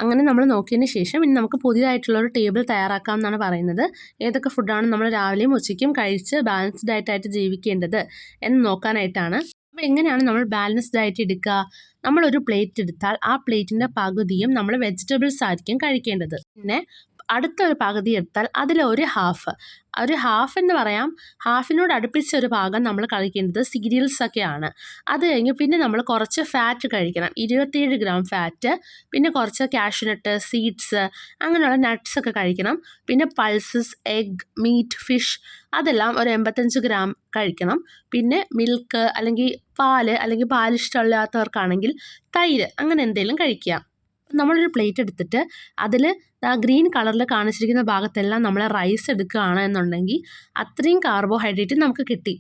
അങ്ങനെ നമ്മൾ നോക്കിയതിന് ശേഷം ഇനി നമുക്ക് പുതിയതായിട്ടുള്ളൊരു ടേബിൾ തയ്യാറാക്കാം എന്നാണ് പറയുന്നത്. ഏതൊക്കെ ഫുഡാണ് നമ്മൾ രാവിലെയും ഉച്ചയ്ക്കും കഴിച്ച് ബാലൻസ്ഡ് ഡയറ്റായിട്ട് ജീവിക്കേണ്ടത് എന്ന് നോക്കാനായിട്ടാണ്. അപ്പോൾ എങ്ങനെയാണ് നമ്മൾ ബാലൻസ്ഡ് ഡയറ്റ് എടുക്കുക? നമ്മളൊരു പ്ലേറ്റ് എടുത്താൽ ആ പ്ലേറ്റിൻ്റെ പകുതിയും നമ്മൾ വെജിറ്റബിൾസ് ആയിരിക്കും കഴിക്കേണ്ടത്. പിന്നെ അടുത്തൊരു പകുതി എടുത്താൽ അതിലൊരു ഹാഫ് എന്ന് പറയാം, ഹാഫിനോട് അടുപ്പിച്ച ഒരു ഭാഗം നമ്മൾ കഴിക്കേണ്ടത് സീരിയൽസ് ഒക്കെയാണ്. അത് കഴിഞ്ഞ് പിന്നെ നമ്മൾ കുറച്ച് ഫാറ്റ് കഴിക്കണം, 27 ഗ്രാം ഫാറ്റ്, പിന്നെ കുറച്ച് കാഷ്യൂനട്ട്, സീഡ്സ്, അങ്ങനെയുള്ള നട്ട്സ് ഒക്കെ കഴിക്കണം. പിന്നെ പൾസസ്, എഗ്, മീറ്റ്, ഫിഷ് അതെല്ലാം ഒരു 85 ഗ്രാം കഴിക്കണം. പിന്നെ മിൽക്ക് അല്ലെങ്കിൽ പാൽ ഇഷ്ടമില്ലാത്തവർക്കാണെങ്കിൽ തൈര്, അങ്ങനെ എന്തെങ്കിലും കഴിക്കുക. നമ്മളൊരു പ്ലേറ്റ് എടുത്തിട്ട് അതിൽ ഗ്രീൻ കളറിൽ കാണിച്ചിരിക്കുന്ന ഭാഗത്തെല്ലാം നമ്മൾ റൈസ് എടുക്കുകയാണ് എന്നുണ്ടെങ്കിൽ അത്രയും കാർബോഹൈഡ്രേറ്റ് നമുക്ക് കിട്ടി.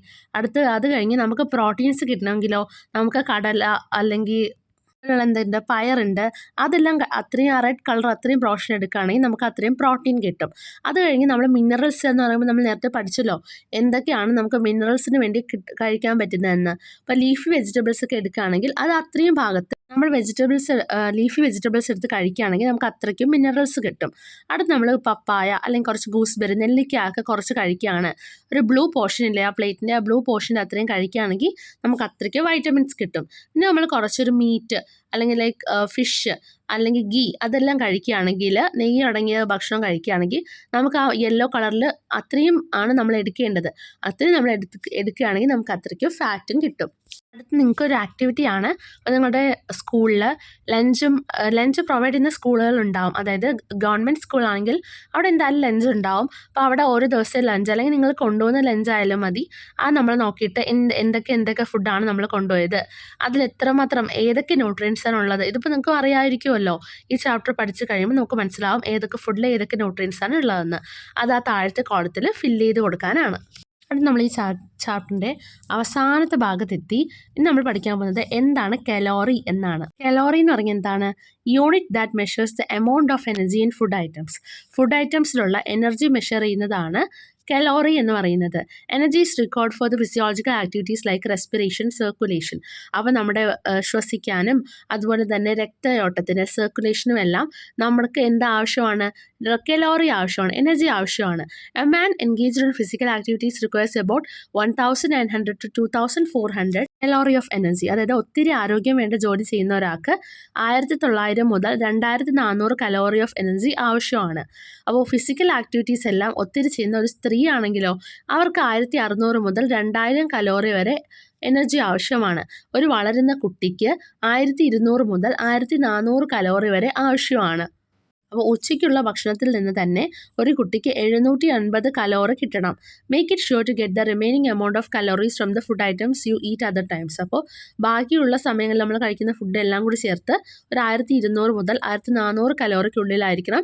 അത് കഴിഞ്ഞ് നമുക്ക് പ്രോട്ടീൻസ് കിട്ടണമെങ്കിലോ നമുക്ക് കടല അല്ലെങ്കിൽ എന്തുണ്ട്, പയറുണ്ട്, അതെല്ലാം അത്രയും റെഡ് കളർ അത്രയും പോർഷൻ എടുക്കുകയാണെങ്കിൽ നമുക്ക് അത്രയും പ്രോട്ടീൻ കിട്ടും. അത് കഴിഞ്ഞ് നമ്മൾ മിനറൽസ് എന്ന് പറയുമ്പോൾ നമ്മൾ നേരത്തെ പഠിച്ചല്ലോ എന്തൊക്കെയാണ് നമുക്ക് മിനറൽസിന് വേണ്ടി കഴിക്കാൻ പറ്റുന്നതെന്ന്. അപ്പോൾ ലീഫി വെജിറ്റബിൾസ് ഒക്കെ എടുക്കുകയാണെങ്കിൽ അത് അത്രയും ഭാഗത്ത് നമ്മൾ ലീഫി വെജിറ്റബിൾസ് എടുത്ത് കഴിക്കുകയാണെങ്കിൽ നമുക്ക് അത്രയ്ക്കും മിനറൽസ് കിട്ടും. അടുത്ത് നമ്മൾ പപ്പായ അല്ലെങ്കിൽ കുറച്ച് ഗൂസ്ബെറി, നെല്ലിക്കയൊക്കെ കുറച്ച് കഴിക്കുകയാണ്, ഒരു ബ്ലൂ പോർഷൻ ഇല്ലേ ആ പ്ലേറ്റിൻ്റെ, ആ ബ്ലൂ പോർഷൻ്റെ അത്രയും കഴിക്കുകയാണെങ്കിൽ നമുക്ക് അത്രയ്ക്ക് വൈറ്റമിൻസ് കിട്ടും. പിന്നെ നമ്മൾ കുറച്ചൊരു മീറ്റ് അല്ലെങ്കിൽ ഫിഷ് അല്ലെങ്കിൽ ഗീ അതെല്ലാം കഴിക്കുകയാണെങ്കിൽ, നെയ്യ് അടങ്ങിയ ഭക്ഷണം കഴിക്കുകയാണെങ്കിൽ നമുക്ക് ആ യെല്ലോ കളറിൽ അത്രയും ആണ് നമ്മൾ എടുക്കേണ്ടത്. അത്രയും നമ്മൾ എടുക്കുകയാണെങ്കിൽ നമുക്ക് അത്രയ്ക്കും ഫാറ്റും കിട്ടും. അടുത്ത് നിങ്ങൾക്കൊരു ആക്ടിവിറ്റിയാണ്. അപ്പോൾ നിങ്ങളുടെ സ്കൂളിൽ ലഞ്ച് പ്രൊവൈഡ് ചെയ്യുന്ന സ്കൂളുകളുണ്ടാവും. അതായത് ഗവൺമെൻറ് സ്കൂളാണെങ്കിൽ അവിടെ എന്തായാലും ലഞ്ച് ഉണ്ടാവും. അപ്പോൾ അവിടെ ഓരോ ദിവസത്തെ ലഞ്ച് അല്ലെങ്കിൽ നിങ്ങൾ കൊണ്ടുപോകുന്ന ലഞ്ച് ആയാലും മതി. നമ്മൾ നോക്കിയിട്ട് എന്തൊക്കെ ഫുഡാണ് നമ്മൾ കൊണ്ടുപോയത്, അതിൽ എത്രമാത്രം ഏതൊക്കെ ന്യൂട്രിയൻസ് ആണുള്ളത്. ഇതിപ്പോൾ നിങ്ങൾക്ക് അറിയാമായിരിക്കുമല്ലോ. ഈ ചാപ്റ്റർ പഠിച്ച് കഴിയുമ്പോൾ നമുക്ക് മനസ്സിലാവും ഏതൊക്കെ ഫുഡിൽ ഏതൊക്കെ ന്യൂട്രിയൻസ് ആണ് ഉള്ളതെന്ന്. അത് ആ താഴത്തെ കോളത്തിൽ ഫില്ല് ചെയ്ത് കൊടുക്കാനാണ്. അത് നമ്മൾ ഈ ചാപ്റ്ററിൻ്റെ അവസാനത്തെ ഭാഗത്തെത്തി. ഇന്ന് നമ്മൾ പഠിക്കാൻ പോകുന്നത് എന്താണ് കലോറി എന്നാണ്. കലോറി എന്ന് പറഞ്ഞാൽ എന്താണ്? Unit that measures the amount of energy in food items. Food ഐറ്റംസിലുള്ള എനർജി മെഷർ ചെയ്യുന്നതാണ് കലോറി എന്ന് പറയുന്നത്. Energy is required for the physiological activities like respiration, circulation. അപ്പോൾ നമ്മുടെ ശ്വസിക്കാനും അതുപോലെ തന്നെ രക്തയോട്ടത്തിന്, സർക്കുലേഷനും എല്ലാം നമ്മൾക്ക് എന്ത് ആവശ്യമാണ്? കലോറി ആവശ്യമാണ്, എനർജി ആവശ്യമാണ്. A man engaged in physical activities requires about 1900 to 2400 calorie of energy. അതായത് ഒത്തിരി ആരോഗ്യം വേണ്ട ജോലി ചെയ്യുന്ന ഒരാൾക്ക് 1900 മുതൽ 2400 കലോറി ഓഫ് എനർജി ആവശ്യമാണ്. അപ്പോൾ ഫിസിക്കൽ ആക്ടിവിറ്റീസ് എല്ലാം ഒത്തിരി ചെയ്യുന്ന ഒരു സ്ത്രീ ആണെങ്കിലോ അവർക്ക് 1600 മുതൽ 2000 കലോറി വരെ എനർജി ആവശ്യമാണ്. ഒരു വളരുന്ന കുട്ടിക്ക് 1200 മുതൽ 1400 കലോറി വരെ ആവശ്യമാണ്. അപ്പോൾ ഉച്ചയ്ക്കുള്ള ഭക്ഷണത്തിൽ നിന്ന് തന്നെ ഒരു കുട്ടിക്ക് 750 കലോറി കിട്ടണം. Make it sure to get the remaining amount of calories from the food items you eat other times. അപ്പോൾ ബാക്കിയുള്ള സമയങ്ങളിൽ നമ്മൾ കഴിക്കുന്ന ഫുഡ് എല്ലാം കൂടി ചേർത്ത് ഒരു 1200 മുതൽ 1400 കലോറിക്കുള്ളിലായിരിക്കണം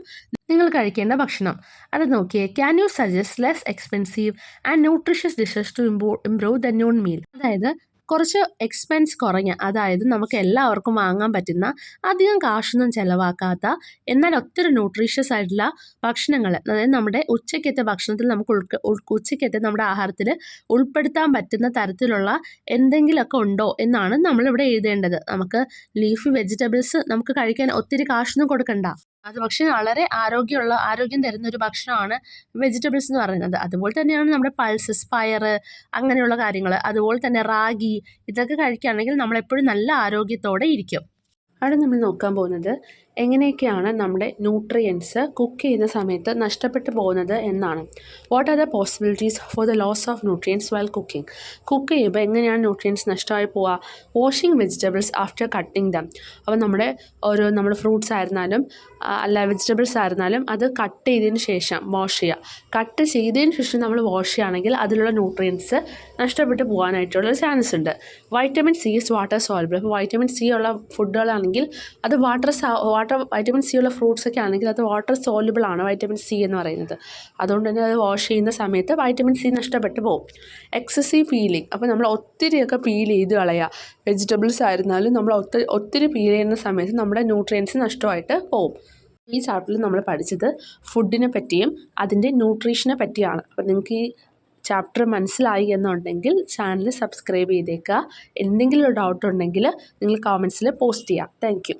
നിങ്ങൾ കഴിക്കേണ്ട ഭക്ഷണം. അത് നോക്കിയേ. Can you suggest less expensive and nutritious dishes to improve the noon meal. അതായത് കുറച്ച് എക്സ്പെൻസ് കുറഞ്ഞ, അതായത് നമുക്ക് എല്ലാവർക്കും വാങ്ങാൻ പറ്റുന്ന, അധികം കാശൊന്നും ചിലവാക്കാത്ത, എന്നാൽ ഒത്തിരി ന്യൂട്രീഷ്യസ് ആയിട്ടുള്ള ഭക്ഷണങ്ങൾ, അതായത് നമ്മുടെ ഉച്ചയ്ക്കത്തെ ഭക്ഷണത്തിൽ നമുക്ക് ഉച്ചയ്ക്കത്തെ നമ്മുടെ ആഹാരത്തിൽ ഉൾപ്പെടുത്താൻ പറ്റുന്ന തരത്തിലുള്ള എന്തെങ്കിലുമൊക്കെ ഉണ്ടോ എന്നാണ് നമ്മളിവിടെ എഴുതേണ്ടത്. നമുക്ക് ലീഫി വെജിറ്റബിൾസ് നമുക്ക് കഴിക്കാൻ ഒത്തിരി കാശൊന്നും കൊടുക്കണ്ട. അത് പക്ഷേ വളരെ ആരോഗ്യം തരുന്ന ഒരു ഭക്ഷണമാണ് വെജിറ്റബിൾസ് എന്ന് പറയുന്നത്. അതുപോലെ തന്നെയാണ് നമ്മുടെ പൾസസ്, പയറ്, അങ്ങനെയുള്ള കാര്യങ്ങൾ. അതുപോലെ തന്നെ റാഗി, ഇതൊക്കെ കഴിക്കുകയാണെങ്കിൽ നമ്മളെപ്പോഴും നല്ല ആരോഗ്യത്തോടെ ഇരിക്കും. അവിടെ നമ്മൾ നോക്കാൻ പോകുന്നത് എങ്ങനെയൊക്കെയാണ് നമ്മുടെ ന്യൂട്രിയൻസ് കുക്ക് ചെയ്യുന്ന സമയത്ത് നഷ്ടപ്പെട്ടു പോകുന്നത് എന്നാണ്. What are the possibilities for the loss of nutrients while cooking. Cook ചെയ്യുമ്പോൾ എങ്ങനെയാണ് ന്യൂട്രിയൻസ് നഷ്ടമായി പോവുക? Washing vegetables after cutting them. അപ്പോൾ നമ്മുടെ ഫ്രൂട്ട്സ് ആയിരുന്നാലും അല്ല വെജിറ്റബിൾസ് ആയിരുന്നാലും അത് കട്ട് ചെയ്തതിന് ശേഷം വാഷ് ചെയ്യുക. കട്ട് ചെയ്തതിന് ശേഷം നമ്മൾ വാഷ് ചെയ്യുകയാണെങ്കിൽ അതിലുള്ള ന്യൂട്രിയൻസ് നഷ്ടപ്പെട്ടു പോകാനായിട്ടുള്ള ചാൻസ് ഉണ്ട്. Vitamin C is water soluble. അപ്പോൾ വൈറ്റമിൻ സി ഉള്ള ഫുഡുകളാണെങ്കിൽ അത് വൈറ്റമിൻ സി ഉള്ള ഫ്രൂട്ട്സ് ഒക്കെ ആണെങ്കിൽ അത് വാട്ടർ സോല്യുബിൾ ആണ് വൈറ്റമിൻ സി എന്ന് പറയുന്നത്. അതുകൊണ്ട് തന്നെ അത് വാഷ് ചെയ്യുന്ന സമയത്ത് വൈറ്റമിൻ സി നഷ്ടപ്പെട്ടു പോകും. Excessive peeling. അപ്പോൾ നമ്മൾ ഒത്തിരിയൊക്കെ പീൽ ചെയ്ത് കളയുക. വെജിറ്റബിൾസ് ആയിരുന്നാലും നമ്മൾ ഒത്തിരി പീൽ ചെയ്യുന്ന സമയത്ത് നമ്മുടെ ന്യൂട്രിയൻസ് നഷ്ടമായിട്ട് പോകും. ഈ ചാപ്റ്ററിൽ നമ്മൾ പഠിച്ചത് ഫുഡിനെ പറ്റിയും അതിൻ്റെ ന്യൂട്രീഷനെ പറ്റിയാണ്. അപ്പോൾ നിങ്ങൾക്ക് ഈ ചാപ്റ്റർ മനസ്സിലായി എന്നുണ്ടെങ്കിൽ ചാനൽ സബ്സ്ക്രൈബ് ചെയ്തേക്കുക. എന്തെങ്കിലും ഡൗട്ട് ഉണ്ടെങ്കിൽ നിങ്ങൾ കമൻസിൽ പോസ്റ്റ് ചെയ്യുക. Thank you.